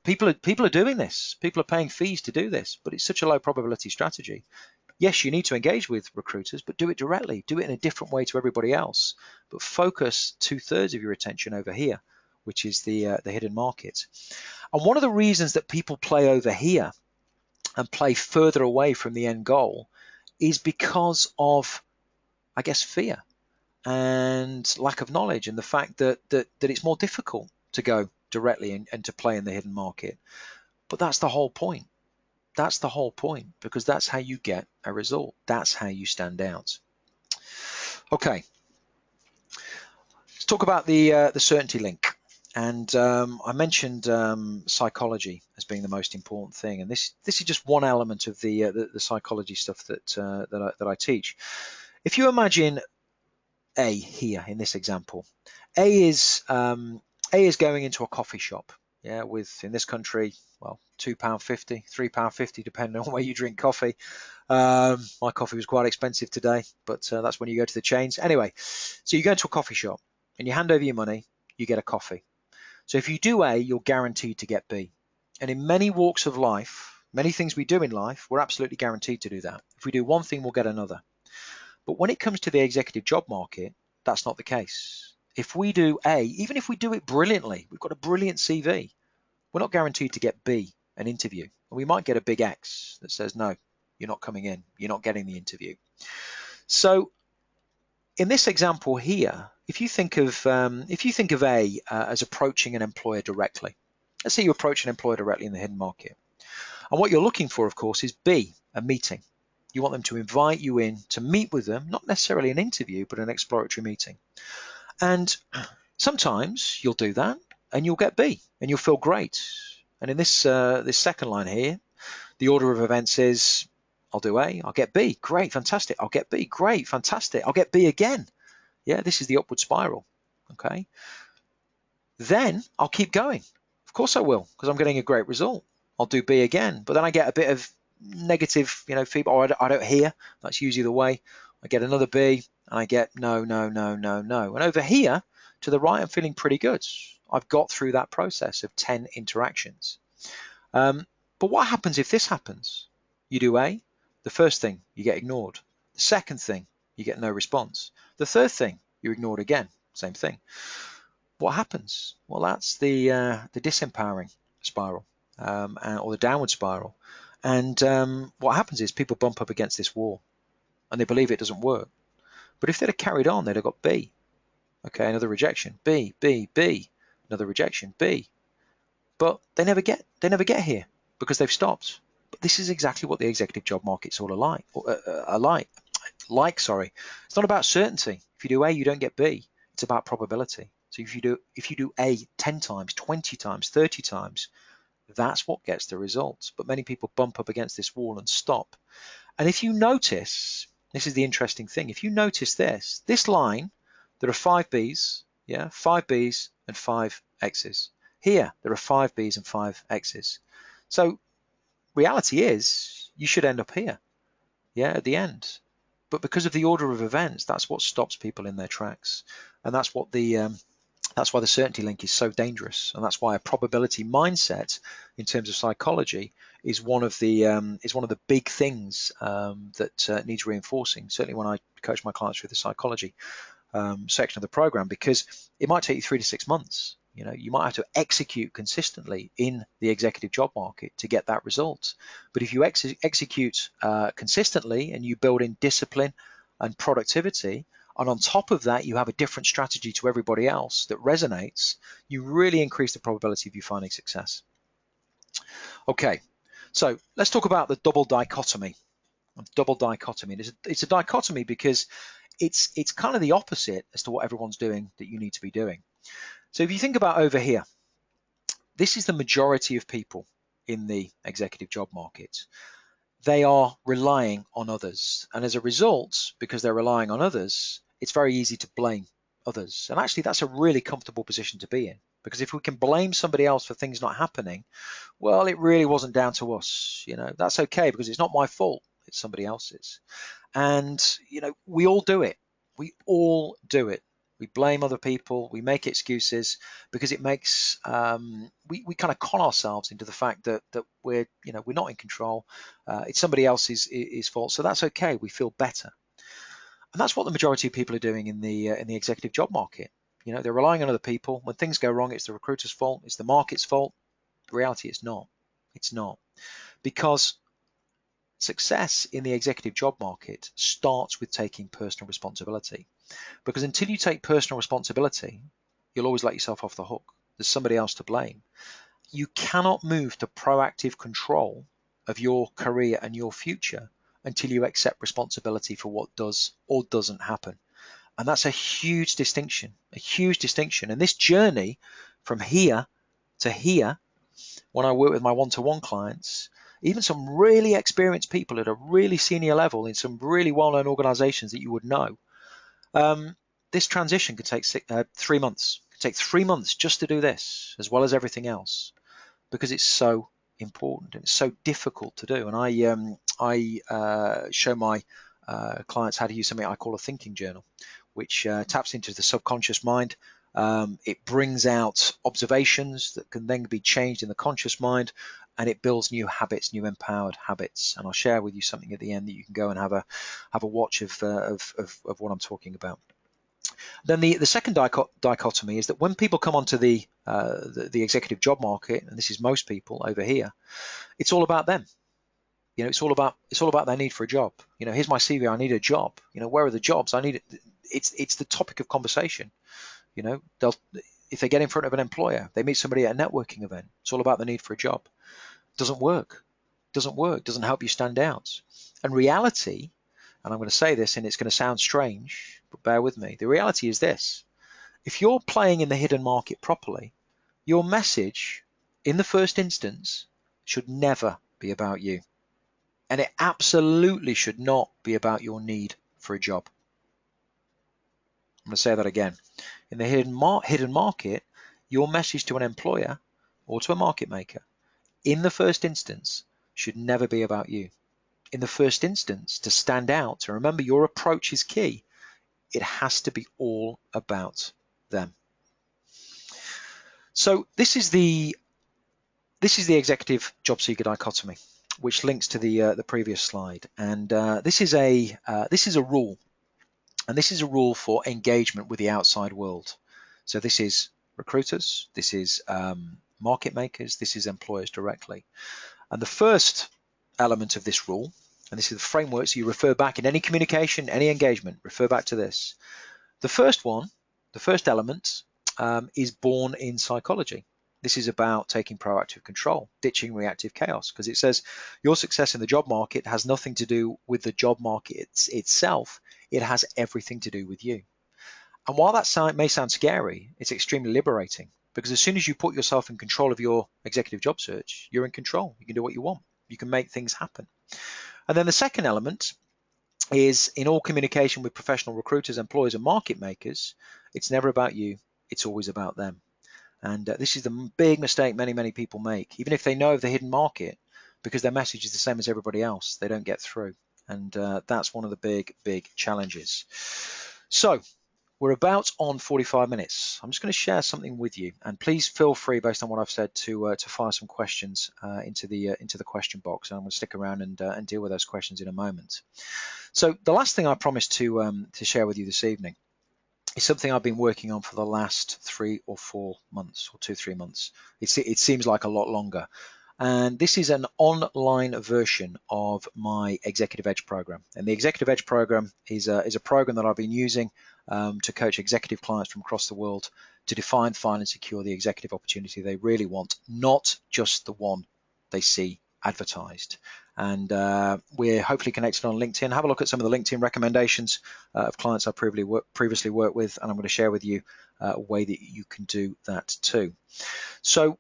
people are doing this. People are paying fees to do this, but it's such a low probability strategy. Yes, you need to engage with recruiters, but do it directly. Do it in a different way to everybody else. But focus 2/3 of your attention over here, which is the hidden market. And one of the reasons that people play over here and play further away from the end goal is because of, I guess, fear and lack of knowledge, and the fact that it's more difficult to go directly and to play in the hidden market. But that's the whole point. That's the whole point, because that's how you get a result. That's how you stand out. Okay, let's talk about the certainty link. And I mentioned psychology as being the most important thing, and this is just one element of the psychology stuff that I teach. If you imagine A here in this example, A is going into a coffee shop, yeah, with, in this country, well, £2.50, £3.50, depending on where you drink coffee. My coffee was quite expensive today, but that's when you go to the chains. Anyway, so you go to a coffee shop and you hand over your money, you get a coffee. So if you do A, you're guaranteed to get B. And in many walks of life, many things we do in life, we're absolutely guaranteed to do that. If we do one thing, we'll get another. But when it comes to the executive job market, that's not the case. If we do A, even if we do it brilliantly, we've got a brilliant CV, we're not guaranteed to get B, an interview. And we might get a big X that says, no, you're not coming in, you're not getting the interview. So in this example here, if you think of A as approaching an employer directly, let's say you approach an employer directly in the hidden market. And what you're looking for, of course, is B, a meeting. You want them to invite you in to meet with them, not necessarily an interview, but an exploratory meeting. And sometimes you'll do that and you'll get B and you'll feel great. And in this this second line here, the order of events is, I'll do A, I'll get B, great, fantastic, I'll get B, great, fantastic, I'll get B again. Yeah, this is the upward spiral, okay? Then I'll keep going. Of course I will, because I'm getting a great result. I'll do B again, but then I get a bit of negative, feedback, or I don't hear. That's usually the way. I get another B, and I get no, no, no, no, no. And over here, to the right, I'm feeling pretty good. I've got through that process of 10 interactions. But what happens if this happens? You do A, the first thing, you get ignored. The second thing, you get no response. The third thing, you're ignored again, same thing. What happens? Well, that's the disempowering spiral, or the downward spiral. And what happens is people bump up against this wall and they believe it doesn't work. But if they'd have carried on, they'd have got B. Okay, another rejection, B, B, B, another rejection, B. But they never get here because they've stopped. But this is exactly what the executive job market's all alike. It's not about certainty. If you do A, you don't get B. It's about probability. So if you do A 10 times, 20 times, 30 times, that's what gets the results. But many people bump up against this wall and stop. And if you notice, this is the interesting thing. If you notice this line, there are 5 Bs, yeah, 5 Bs and 5 Xs. Here, there are 5 Bs and 5 Xs. So reality is you should end up here, yeah, at the end. But because of the order of events, that's what stops people in their tracks. And that's what the That's why the certainty link is so dangerous, and that's why a probability mindset, in terms of psychology, is one of the big things that needs reinforcing. Certainly, when I coach my clients through the psychology section of the program, because it might take you 3 to 6 months. You know, you might have to execute consistently in the executive job market to get that result. But if you execute consistently and you build in discipline and productivity, and on top of that, you have a different strategy to everybody else that resonates, you really increase the probability of you finding success. Okay, so let's talk about the double dichotomy. Double dichotomy. It's a dichotomy because it's kind of the opposite as to what everyone's doing that you need to be doing. So if you think about over here, this is the majority of people in the executive job market. They are relying on others. And as a result, because they're relying on others, it's very easy to blame others. And actually, that's a really comfortable position to be in. Because if we can blame somebody else for things not happening, well, it really wasn't down to us. You know, that's okay because it's not my fault. It's somebody else's. And, you know, we all do it. We all do it. We blame other people. We make excuses because it makes we kind of con ourselves into the fact that we're not in control. It's somebody else's fault, so that's okay. We feel better, and that's what the majority of people are doing in the executive job market. You know, they're relying on other people. When things go wrong, it's the recruiter's fault. It's the market's fault. The reality, it's not. It's not, because success in the executive job market starts with taking personal responsibility. Because until you take personal responsibility, you'll always let yourself off the hook. There's somebody else to blame. You cannot move to proactive control of your career and your future until you accept responsibility for what does or doesn't happen. And that's a huge distinction, a huge distinction. And this journey from here to here, when I work with my one-to-one clients, even some really experienced people at a really senior level in some really well-known organizations that you would know, this transition could take 3 months. It could take 3 months just to do this, as well as everything else, because it's so important and it's so difficult to do. And I show my clients how to use something I call a thinking journal, which taps into the subconscious mind. It brings out observations that can then be changed in the conscious mind, and it builds new habits, new empowered habits. And I'll share with you something at the end that you can go and have a watch of what I'm talking about. Then the second dichotomy is that when people come onto the executive job market, and this is most people over here, it's all about them. You know, it's all about their need for a job. You know, here's my CV. I need a job. You know, where are the jobs? I need it. It's the topic of conversation. You know, if they get in front of an employer, they meet somebody at a networking event. It's all about the need for a job. Doesn't work. Doesn't help you stand out. And reality, and I'm going to say this, and it's going to sound strange, but bear with me. The reality is this: if you're playing in the hidden market properly, your message, in the first instance, should never be about you. And it absolutely should not be about your need for a job. I'm going to say that again. In the hidden market, your message to an employer or to a market maker, in the first instance, should never be about you. In the first instance, to stand out, to remember your approach is key, it has to be all about them. So this is the executive job seeker dichotomy, which links to the previous slide. And this is a rule. And this is a rule for engagement with the outside world. So this is recruiters, this is market makers, this is employers directly. And the first element of this rule, and this is the framework, so you refer back in any communication, any engagement, refer back to this. The first one, the first element, is born in psychology. This is about taking proactive control, ditching reactive chaos, because it says your success in the job market has nothing to do with the job market itself. It has everything to do with you. And while that may sound scary, it's extremely liberating, because as soon as you put yourself in control of your executive job search, you're in control. You can do what you want. You can make things happen. And then the second element is, in all communication with professional recruiters, employers, and market makers, it's never about you. It's always about them. And this is the big mistake many people make. Even if they know of the hidden market, because their message is the same as everybody else, they don't get through. And that's one of the big challenges. So We're about on 45 minutes. I'm just going to share something with you, and please feel free, based on what I've said, to fire some questions into the question box. And I'm going to stick around and deal with those questions in a moment. So the last thing I promised to share with you this evening is something I've been working on for the last 3 or 4 months, or 2-3 months. It seems like a lot longer. And this is an online version of my Executive Edge program. And the Executive Edge program is a program that I've been using to coach executive clients from across the world to define, find, and secure the executive opportunity they really want, not just the one they see advertised. And we're hopefully connected on LinkedIn. Have a look at some of the LinkedIn recommendations of clients I previously worked with, and I'm going to share with you a way that you can do that too. So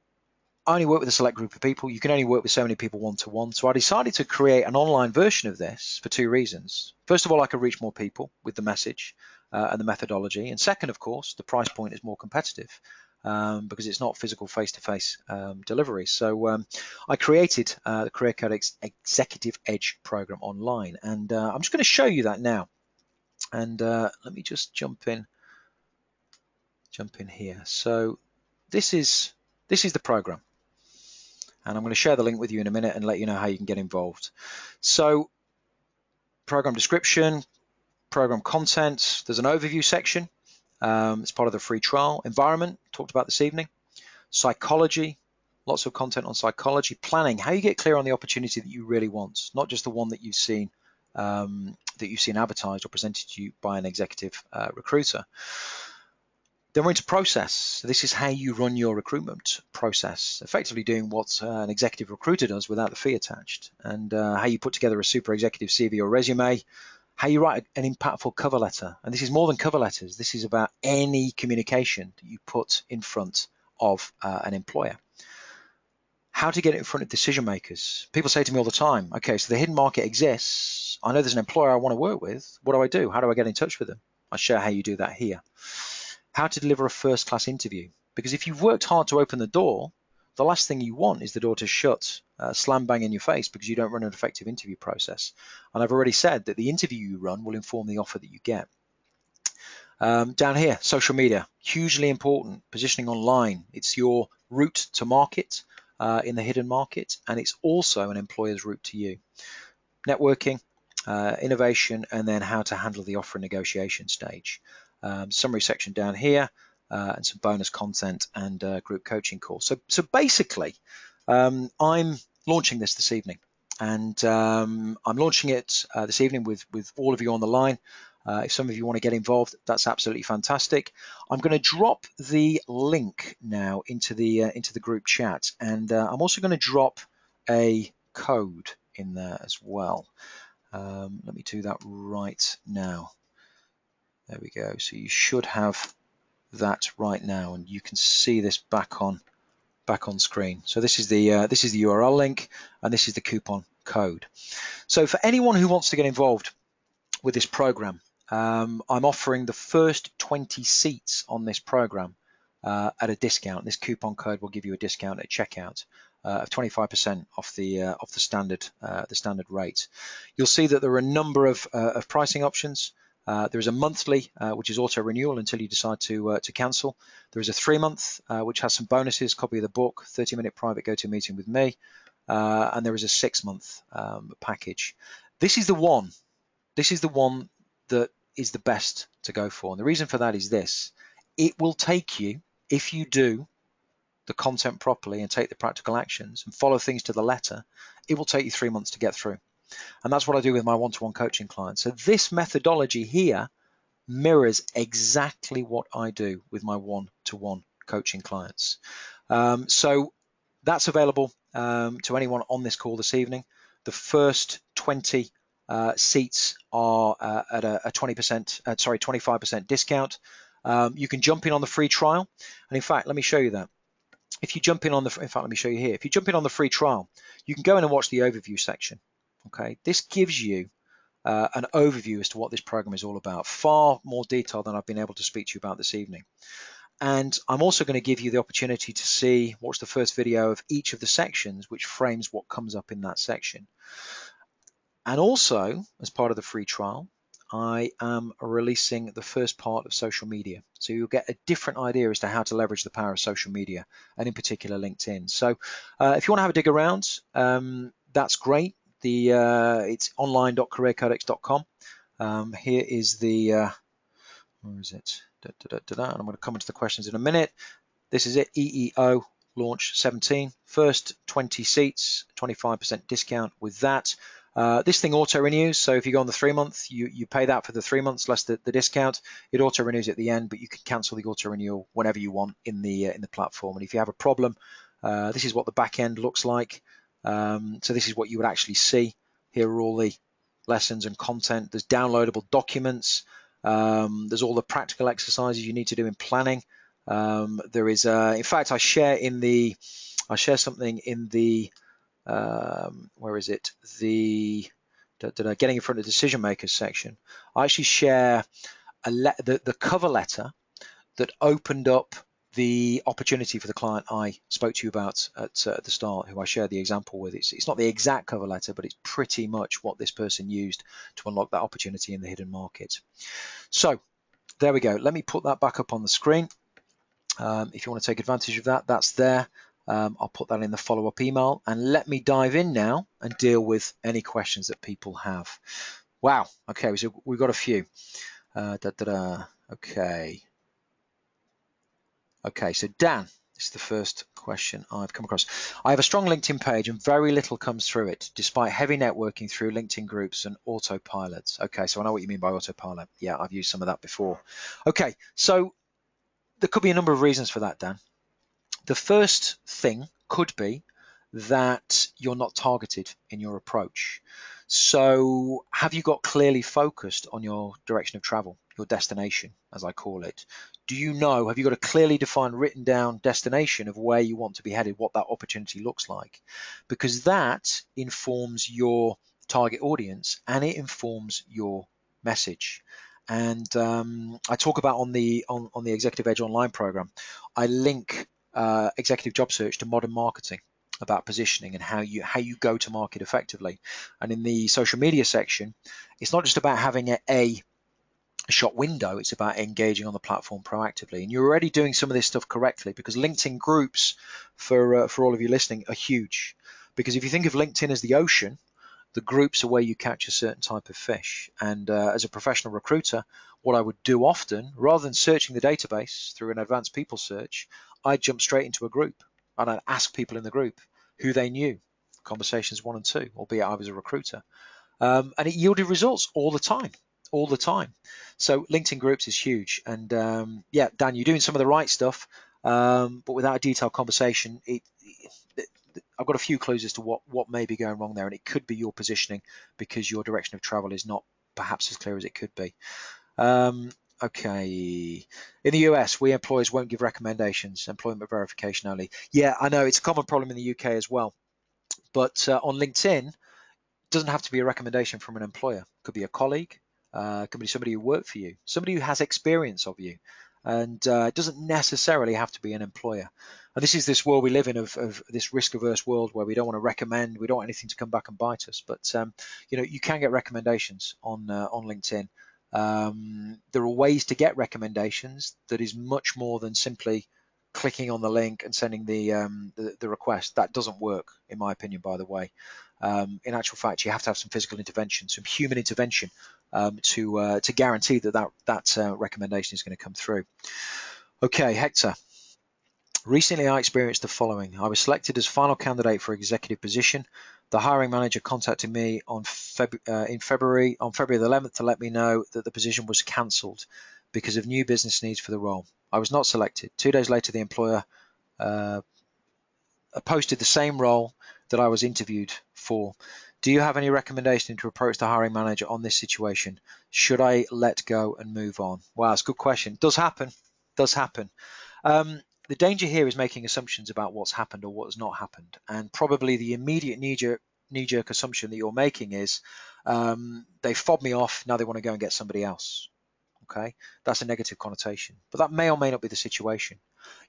I only work with a select group of people. You can only work with so many people one-to-one. So I decided to create an online version of this for 2 reasons. First of all, I can reach more people with the message and the methodology. And second, of course, the price point is more competitive because it's not physical face-to-face delivery. So I created the Career Codex Executive Edge program online. And I'm just going to show you that now. And let me just jump in here. So this is the program. And I'm going to share the link with you in a minute and let you know how you can get involved. So program description, program content, there's an overview section. It's part of the free trial. Environment, talked about this evening. Psychology, lots of content on psychology. Planning, how you get clear on the opportunity that you really want, not just the one that you've seen advertised or presented to you by an executive recruiter. Then we're into process. So this is how you run your recruitment process, effectively doing what an executive recruiter does without the fee attached, and how you put together a super executive CV or resume, how you write an impactful cover letter. And this is more than cover letters. This is about any communication that you put in front of an employer. How to get it in front of decision makers. People say to me all the time, okay, so the hidden market exists. I know there's an employer I want to work with. What do I do? How do I get in touch with them? I share how you do that here. How to deliver a first-class interview. Because if you've worked hard to open the door, the last thing you want is the door to shut, slam bang in your face, because you don't run an effective interview process. And I've already said that the interview you run will inform the offer that you get. Down here, social media, hugely important. Positioning online, it's your route to market in the hidden market, and it's also an employer's route to you. Networking, innovation, and then how to handle the offer negotiation stage. Summary section down here, and some bonus content and group coaching calls. So basically, I'm launching this evening, and I'm launching it this evening with all of you on the line. If some of you want to get involved, that's absolutely fantastic. I'm going to drop the link now into the group chat, and I'm also going to drop a code in there as well. Let me do that right now. There we go. So you should have that right now, and you can see this back on screen. So this is the URL link, and this is the coupon code. So for anyone who wants to get involved with this program, I'm offering the first 20 seats on this program at a discount. This coupon code will give you a discount at checkout of 25% off the standard rate. You'll see that there are a number of pricing options. There is a monthly, which is auto renewal until you decide to cancel. There is a 3-month, which has some bonuses: copy of the book, 30-minute private go-to meeting with me, and there is a 6-month package. This is the one. This is the one that is the best to go for, and the reason for that is this: it will take you, if you do the content properly and take the practical actions and follow things to the letter, it will take you 3 months to get through. And that's what I do with my one-to-one coaching clients. So this methodology here mirrors exactly what I do with my one-to-one coaching clients. So that's available to anyone on this call this evening. The first 20 seats are at a 25% discount. You can jump in on the free trial. And in fact, let me show you that. If you jump in on let me show you here. If you jump in on the free trial, you can go in and watch the overview section. Okay, this gives you an overview as to what this program is all about, far more detail than I've been able to speak to you about this evening. And I'm also going to give you the opportunity to watch the first video of each of the sections, which frames what comes up in that section. And also, as part of the free trial, I am releasing the first part of social media. So you'll get a different idea as to how to leverage the power of social media, and in particular LinkedIn. So if you want to have a dig around, that's great. It's online.careercodex.com. Here is the, where is it? And I'm going to come into the questions in a minute. This is it, EEO launch 17, first 20 seats, 25% discount with that. This thing auto renews, so if you go on the 3-month, you pay that for the 3 months less the discount. It auto renews at the end, but you can cancel the auto renewal whenever you want in the platform. And if you have a problem, this is what the back end looks like. So this is what you would actually see. Here are all the lessons and content. There's downloadable documents. There's all the practical exercises you need to do in planning. There is, in fact, I share something in the, where is it? The getting in front of decision makers section. I actually share the cover letter that opened up the opportunity for the client I spoke to you about at the start, who I shared the example with. It's not the exact cover letter, but it's pretty much what this person used to unlock that opportunity in the hidden market. So there we go. Let me put that back up on the screen. If you want to take advantage of that, that's there. I'll put that in the follow-up email, and let me dive in now and deal with any questions that people have. Wow. Okay, so we've got a few. Okay, so Dan, this is the first question I've come across. I have a strong LinkedIn page and very little comes through it, despite heavy networking through LinkedIn groups and autopilots. Okay, so I know what you mean by autopilot. Yeah, I've used some of that before. Okay, so there could be a number of reasons for that, Dan. The first thing could be that you're not targeted in your approach. So have you got clearly focused on your direction of travel, your destination, as I call it? Do you know, have you got a clearly defined, written down destination of where you want to be headed, what that opportunity looks like? Because that informs your target audience and it informs your message. And I talk about on the Executive Edge Online program, I link executive job search to modern marketing, about positioning and how you go to market effectively. And in the social media section, it's not just about having a shop window, it's about engaging on the platform proactively. And you're already doing some of this stuff correctly, because LinkedIn groups, for all of you listening, are huge. Because if you think of LinkedIn as the ocean, the groups are where you catch a certain type of fish. And as a professional recruiter, what I would do often, rather than searching the database through an advanced people search, I'd jump straight into a group and I'd ask people in the group who they knew, conversations 1 and 2, albeit I was a recruiter. And it yielded results all the time. So LinkedIn groups is huge. And yeah, Dan, you're doing some of the right stuff, but without a detailed conversation, I've got a few clues as to what may be going wrong there, and it could be your positioning, because your direction of travel is not perhaps as clear as it could be. Okay, in the US, we employers won't give recommendations, employment verification only. Yeah, I know it's a common problem in the UK as well, but on LinkedIn, it doesn't have to be a recommendation from an employer. It could be a colleague, it could be somebody who worked for you, somebody who has experience of you, and it doesn't necessarily have to be an employer. And this is this world we live in, of this risk-averse world where we don't want to recommend, we don't want anything to come back and bite us. But you know, you can get recommendations on LinkedIn. There are ways to get recommendations that is much more than simply clicking on the link and sending the request. That doesn't work, in my opinion, by the way. In actual fact, you have to have some physical intervention, some human intervention, to guarantee that recommendation is going to come through. Okay, Hector. Recently, I experienced the following. I was selected as final candidate for executive position. The hiring manager contacted me on February the 11th to let me know that the position was cancelled because of new business needs for the role. I was not selected. 2 days later, the employer posted the same role that I was interviewed for. Do you have any recommendation to approach the hiring manager on this situation? Should I let go and move on? Wow, that's a good question. Does happen. The danger here is making assumptions about what's happened or what has not happened. And probably the immediate knee-jerk assumption that you're making is they fobbed me off, now they want to go and get somebody else. Okay, that's a negative connotation. But that may or may not be the situation.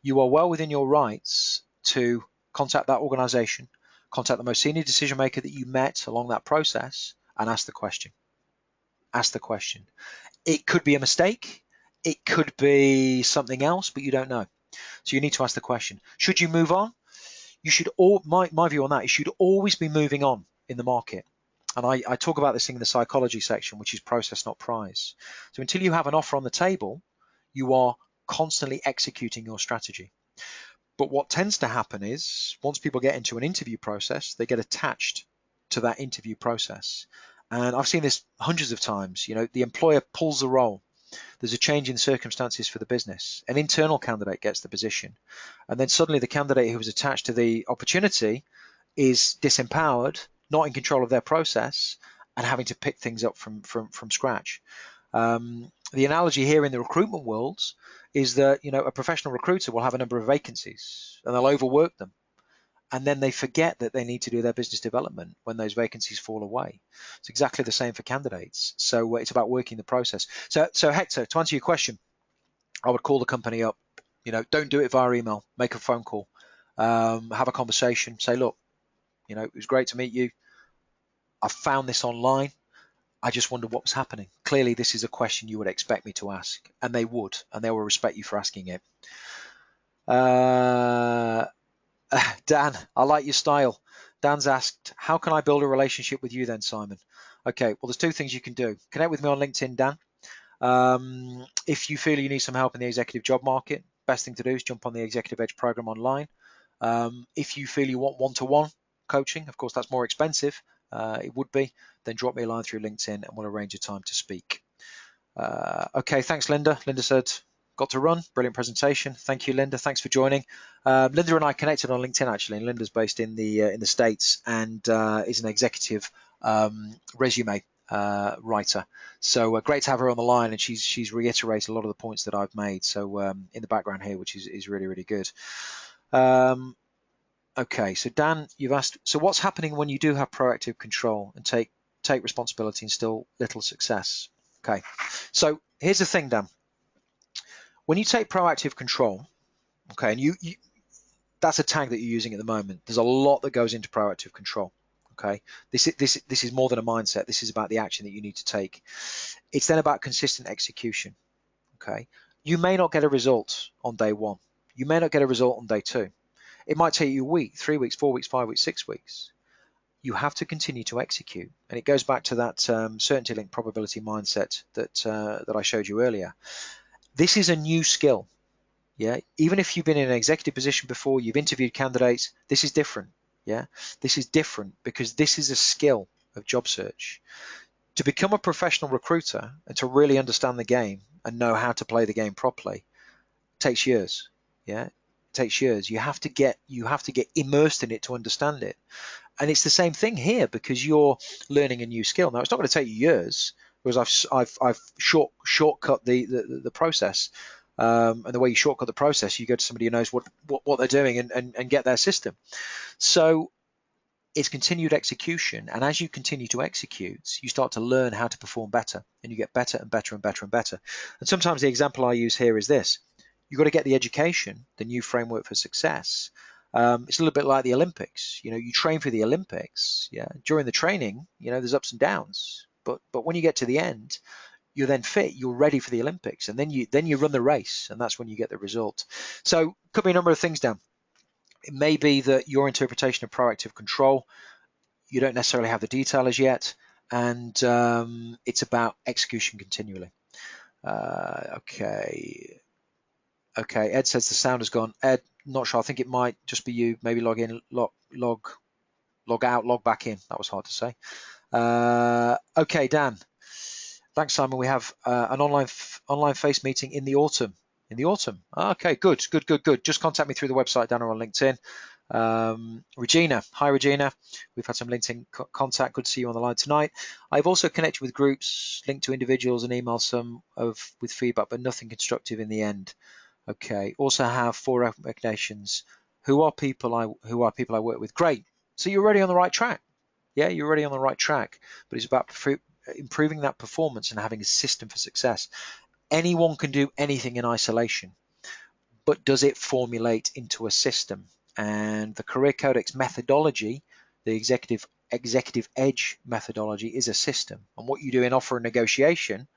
You are well within your rights to contact that organization, contact the most senior decision maker that you met along that process, and ask the question. Ask the question. It could be a mistake. It could be something else, but you don't know. So you need to ask the question. Should you move on? You should my view on that is you should always be moving on in the market. And I talk about this thing in the psychology section, which is process, not prize. So until you have an offer on the table, you are constantly executing your strategy. But what tends to happen is once people get into an interview process, they get attached to that interview process. And I've seen this hundreds of times. The employer pulls the role. There's a change in circumstances for the business. An internal candidate gets the position. And then suddenly the candidate who was attached to the opportunity is disempowered, not in control of their process, and having to pick things up from scratch. The analogy here in the recruitment world is that a professional recruiter will have a number of vacancies and they'll overwork them, and then they forget that they need to do their business development when those vacancies fall away. It's exactly the same for candidates. So it's about working the process. So Hector, to answer your question, I would call the company up. Don't do it via email. Make a phone call. Have a conversation. Say, look, it was great to meet you. I found this online. I just wondered what was happening. Clearly, this is a question you would expect me to ask, and they would, and they will respect you for asking it. Dan, I like your style. Dan's asked, how can I build a relationship with you then, Simon? Okay, well, there's two things you can do. Connect with me on LinkedIn, Dan. If you feel you need some help in the executive job market, best thing to do is jump on the Executive Edge program online. If you feel you want one-to-one coaching, of course, that's more expensive. It would be. Then drop me a line through LinkedIn and we'll arrange a time to speak. Okay, thanks, Linda. Linda said, got to run. Brilliant presentation. Thank you, Linda. Thanks for joining. Linda and I connected on LinkedIn, actually, and Linda's based in the States and is an executive resume writer. So great to have her on the line, and she's reiterated a lot of the points that I've made. So in the background here, which is really, really good. Okay, so Dan, you've asked, so what's happening when you do have proactive control and take responsibility and still little success? Okay, so here's the thing, Dan. When you take proactive control, okay, and you that's a tag that you're using at the moment. There's a lot that goes into proactive control. Okay, this is more than a mindset. This is about the action that you need to take. It's then about consistent execution. Okay, you may not get a result on day one. You may not get a result on day two. It might take you a week, 3 weeks, 4 weeks, 5 weeks, 6 weeks. You have to continue to execute, and it goes back to that certainty link probability mindset that I showed you earlier. This is a new skill. Yeah, even if you've been in an executive position before, you've interviewed candidates, this is different. Yeah, this is different because this is a skill of job search. To become a professional recruiter and to really understand the game and know how to play the game properly takes years. Yeah, it takes years. You have to get immersed in it to understand it. And it's the same thing here because you're learning a new skill. Now, it's not going to take you years because I've shortcut the process. And the way you shortcut the process, you go to somebody who knows what they're doing and get their system. So it's continued execution, and as you continue to execute, you start to learn how to perform better, and you get better and better and better and better. And sometimes the example I use here is this: you've got to get the education, the new framework for success. It's a little bit like the Olympics. You train for the Olympics. Yeah, during the training, there's ups and downs, but when you get to the end, you're then fit, you're ready for the Olympics, and then you run the race, and that's when you get the result. So could be a number of things, Dan. It may be that your interpretation of proactive control, you don't necessarily have the detail as yet, and it's about execution continually. Okay, Ed says the sound has gone. Ed, not sure, I think it might just be you. Maybe log in, log out, log back in. That was hard to say. Okay, Dan. Thanks, Simon. We have an online face meeting in the autumn. In the autumn. Okay, good. Just contact me through the website, Dan, or on LinkedIn. Regina. Hi, Regina. We've had some LinkedIn contact. Good to see you on the line tonight. I've also connected with groups, linked to individuals, and emailed some with feedback, but nothing constructive in the end. Okay. Also have 4 recommendations. Who are people I work with? Great. So you're already on the right track. Yeah, you're already on the right track. But it's about improving that performance and having a system for success. Anyone can do anything in isolation, but does it formulate into a system? And the Career Codex methodology, the executive executive edge methodology is a system, and what you do in offer and negotiation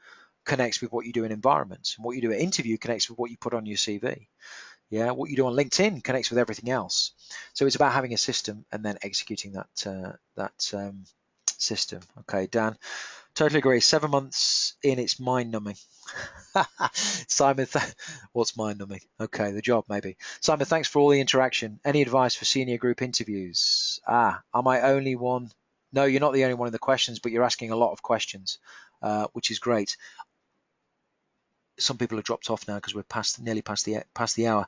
connects with what you do in environments, and what you do at interview connects with what you put on your CV. Yeah, what you do on LinkedIn connects with everything else. So it's about having a system and then executing that system. Okay, Dan, totally agree. 7 months in, it's mind-numbing. Simon, what's mind-numbing? Okay, the job maybe. Simon, thanks for all the interaction. Any advice for senior group interviews? Am I only one? No, you're not the only one in the questions, but you're asking a lot of questions, which is great. Some people have dropped off now because we're nearly past the hour.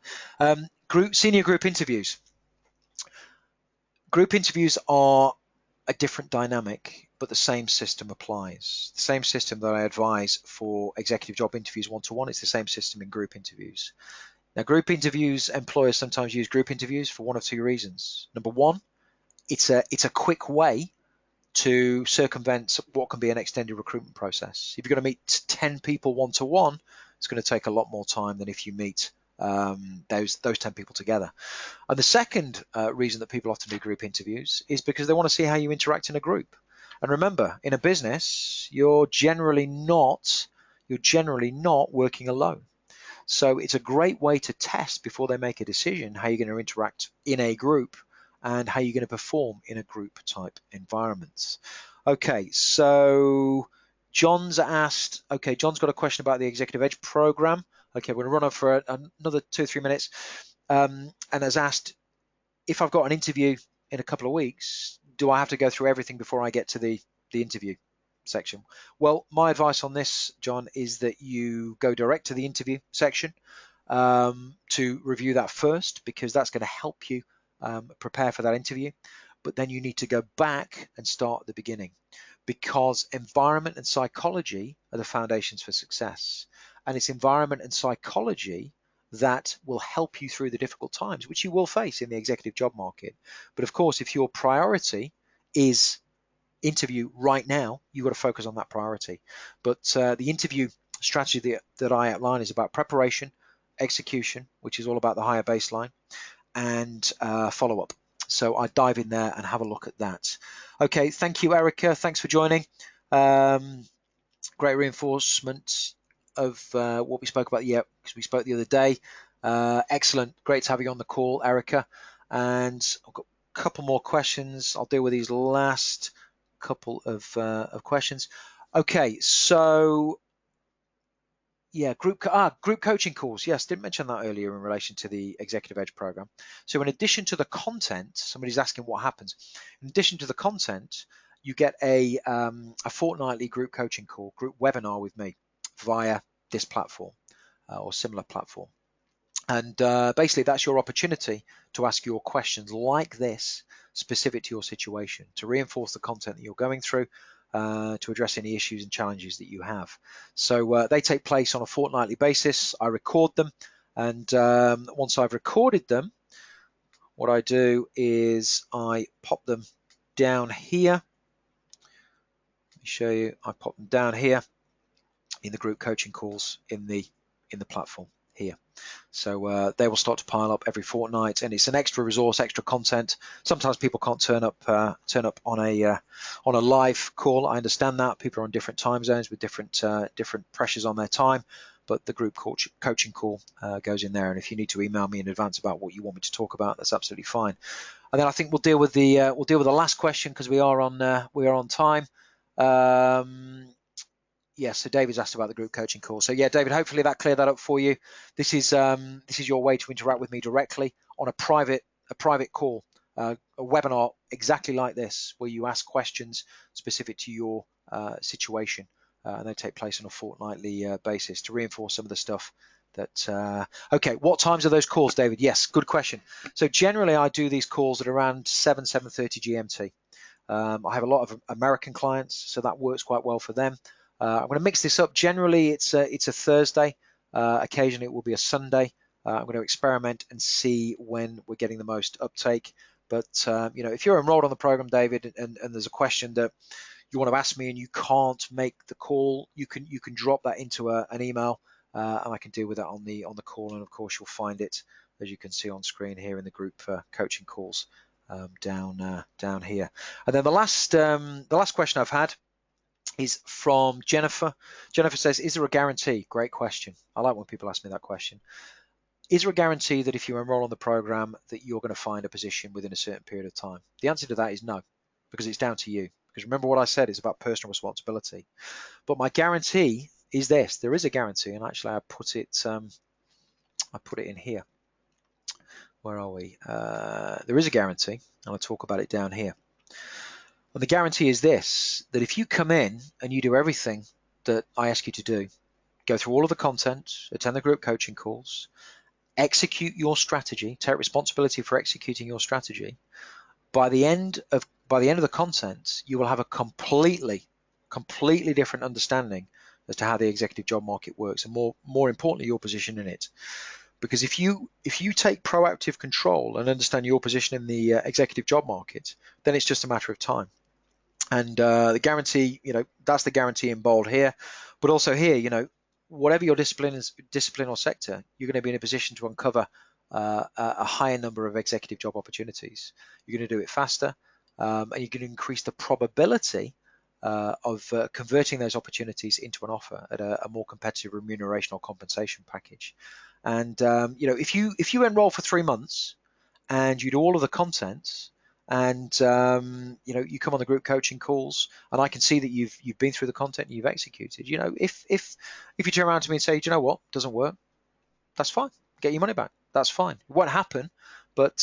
Senior group interviews. Group interviews are a different dynamic, but the same system applies. The same system that I advise for executive job interviews one-to-one, it's the same system in group interviews. Now, group interviews, employers sometimes use group interviews for one of two reasons. Number one, it's a quick way to circumvent what can be an extended recruitment process. If you're going to meet 10 people one-to-one, it's going to take a lot more time than if you meet those 10 people together. And the second reason that people often do group interviews is because they want to see how you interact in a group. And remember, in a business, you're generally not working alone. So it's a great way to test before they make a decision how you're going to interact in a group and how you're going to perform in a group type environment. Okay, so John's got a question about the Executive Edge program. Okay, we're going to run on for another 2 or 3 minutes, and has asked, if I've got an interview in a couple of weeks, do I have to go through everything before I get to the interview section? Well, my advice on this, John, is that you go direct to the interview section to review that first, because that's going to help you prepare for that interview. But then you need to go back and start at the beginning, because environment and psychology are the foundations for success. And it's environment and psychology that will help you through the difficult times, which you will face in the executive job market. But of course, if your priority is interview right now, you've got to focus on that priority. But the interview strategy that I outline is about preparation, execution, which is all about the higher baseline, and follow-up. So I dive in there and have a look at that. Okay, thank you, Erica. Thanks for joining. Great reinforcement of what we spoke about, because we spoke the other day. Excellent. Great to have you on the call, Erica. And I've got a couple more questions. I'll deal with these last couple of questions. Okay, so yeah, group coaching calls. Yes, didn't mention that earlier in relation to the Executive Edge program. So in addition to the content, somebody's asking what happens. In addition to the content, you get a fortnightly group coaching call, group webinar with me via this platform or similar platform. And basically, that's your opportunity to ask your questions like this, specific to your situation, to reinforce the content that you're going through, to address any issues and challenges that you have. So they take place on a fortnightly basis. I record them, and once I've recorded them, what I do is I pop them down here. Let me show you. I pop them down here in the group coaching calls in the platform here. So they will start to pile up every fortnight, and it's an extra resource, extra content. Sometimes people can't turn up on a live call. I understand that people are on different time zones with different pressures on their time, but the group coaching call goes in there. And if you need to email me in advance about what you want me to talk about, that's absolutely fine. And then I think we'll deal with the last question, because we are on time. Yes, so David's asked about the group coaching call. So yeah, David, hopefully that cleared that up for you. This is your way to interact with me directly on a private call, a webinar exactly like this, where you ask questions specific to your situation, and they take place on a fortnightly basis to reinforce some of the stuff that. Okay, what times are those calls, David? Yes, good question. So generally, I do these calls at around 7:30 GMT. I have a lot of American clients, so that works quite well for them. I'm going to mix this up. Generally, it's a Thursday. Occasionally, it will be a Sunday. I'm going to experiment and see when we're getting the most uptake. But if you're enrolled on the program, David, and there's a question that you want to ask me and you can't make the call, you can drop that into an email, and I can deal with that on the call. And of course, you'll find it, as you can see on screen here, in the group coaching calls down here. And then the last question I've had is from Jennifer. Jennifer says, is there a guarantee? Great question. I like when people ask me that question. Is there a guarantee that if you enroll on the program that you're going to find a position within a certain period of time? The answer to that is no, because it's down to you. Because remember what I said is about personal responsibility. But my guarantee is this: there is a guarantee, and actually I put it in here. Where are we? There is a guarantee, and I'll talk about it down here. And the guarantee is this: that if you come in and you do everything that I ask you to do, go through all of the content, attend the group coaching calls, execute your strategy, take responsibility for executing your strategy, by the end of the content, you will have a completely different understanding as to how the executive job market works, and more importantly, your position in it. Because if you take proactive control and understand your position in the executive job market, then it's just a matter of time. And the guarantee, that's the guarantee in bold here. But also here, whatever your discipline or sector, you're going to be in a position to uncover a higher number of executive job opportunities. You're going to do it faster, and you're going to increase the probability of converting those opportunities into an offer at a more competitive remuneration or compensation package. And if you enroll for 3 months and you do all of the content, and you come on the group coaching calls, and I can see that you've been through the content and you've executed. If you turn around to me and say, do you know what, doesn't work, that's fine. Get your money back. That's fine. It won't happen, but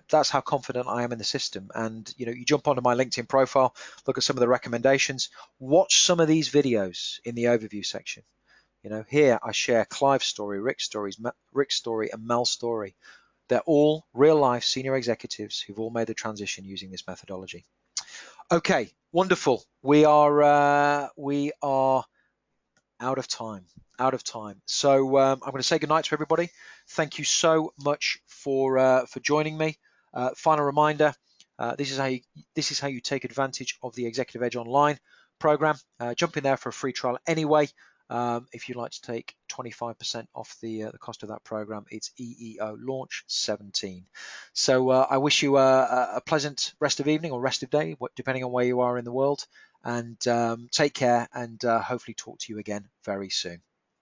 that's how confident I am in the system. And you jump onto my LinkedIn profile, look at some of the recommendations, watch some of these videos in the overview section. Here I share Clive's story, Rick's story, and Mel's story. They're all real-life senior executives who've all made the transition using this methodology. Okay, wonderful. We are out of time. So I'm going to say goodnight to everybody. Thank you so much for joining me. Final reminder: this is how you take advantage of the Executive Edge Online program. Jump in there for a free trial anyway. If you'd like to take 25% off the cost of that program, it's EEO Launch 17. So I wish you a pleasant rest of evening or rest of day, depending on where you are in the world. And take care, and hopefully talk to you again very soon.